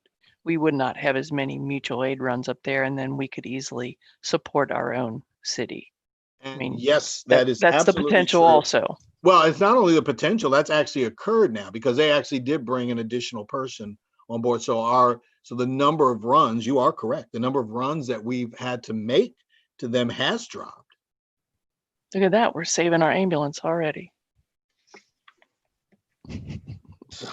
we would not have as many mutual aid runs up there, and then we could easily support our own city. And I mean, yes, that's the absolutely potential true. Also. Well, it's not only the potential, that's actually occurred now because they actually did bring an additional person on board. So the number of runs, you are correct. The number of runs that we've had to make to them has dropped. Look at that. We're saving our ambulance already. So,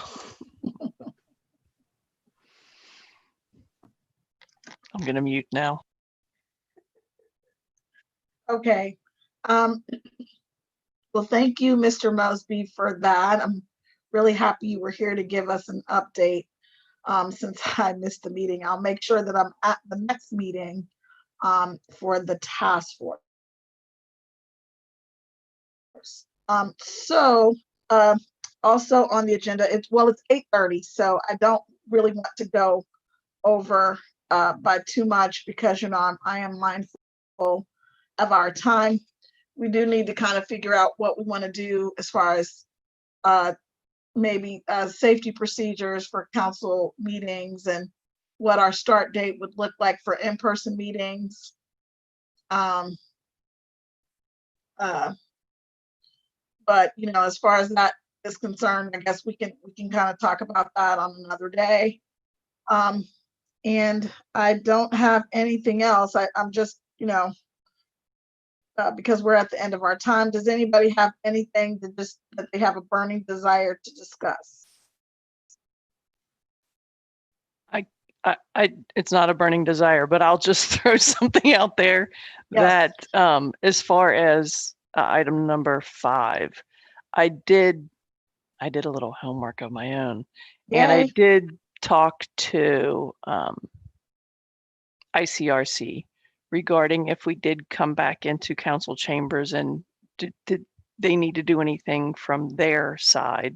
I'm going to mute now. Okay. Well, thank you, Mr. Mosby, for that. I'm really happy you were here to give us an update. Since I missed the meeting, I'll make sure that I'm at the next meeting for the task force. Also on the agenda, it's 8:30, so I don't really want to go over by too much because I am mindful of our time. We do need to kind of figure out what we want to do as far as maybe safety procedures for council meetings and what our start date would look like for in-person meetings. But as far as that is concerned, I guess we can kind of talk about that on another day. And I don't have anything else. I'm just, because we're at the end of our time. Does anybody have anything that they have a burning desire to discuss? It's not a burning desire, but I'll just throw something out there. Yes. That as far as item number 5, I did a little homework of my own. Yay. And I did talk to ICRC regarding if we did come back into council chambers and did they need to do anything from their side,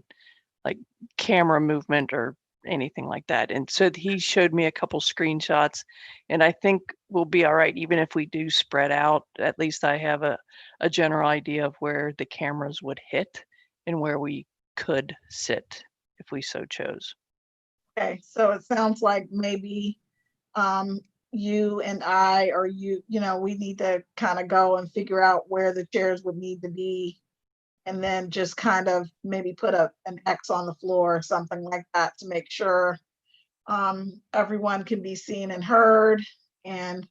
like camera movement or anything like that. And so he showed me a couple screenshots, and I think we'll be all right even if we do spread out. At least I have a general idea of where the cameras would hit and where we could sit if we so chose. Okay, so it sounds like maybe you and I, or we need to kind of go and figure out where the chairs would need to be, and then just kind of maybe put an X on the floor or something like that to make sure everyone can be seen and heard, and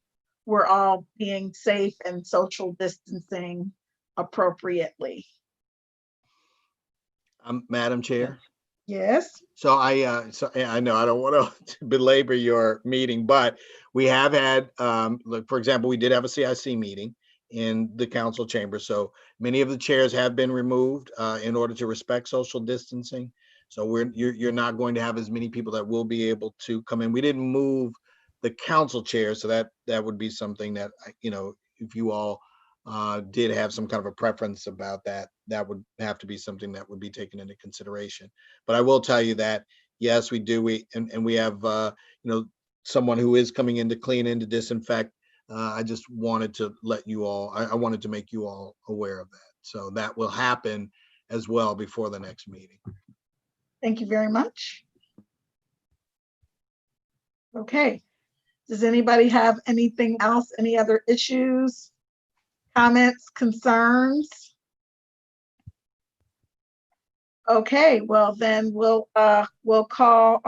we're all being safe and social distancing appropriately. Madam Chair. Yes. So I know I don't want to belabor your meeting, but we have had, for example, we did have a CIC meeting in the council chamber. So many of the chairs have been removed in order to respect social distancing. So you're not going to have as many people that will be able to come in. We didn't move the council chair, so that would be something that if you all did have some kind of a preference about that, that would have to be something that would be taken into consideration. But I will tell you that yes, we do. We have someone who is coming in to clean and to disinfect. I just wanted to let you all. I wanted to make you all aware of that. So that will happen as well before the next meeting. Thank you very much. Okay. Does anybody have anything else? Any other issues, comments, concerns? Okay, well then we'll call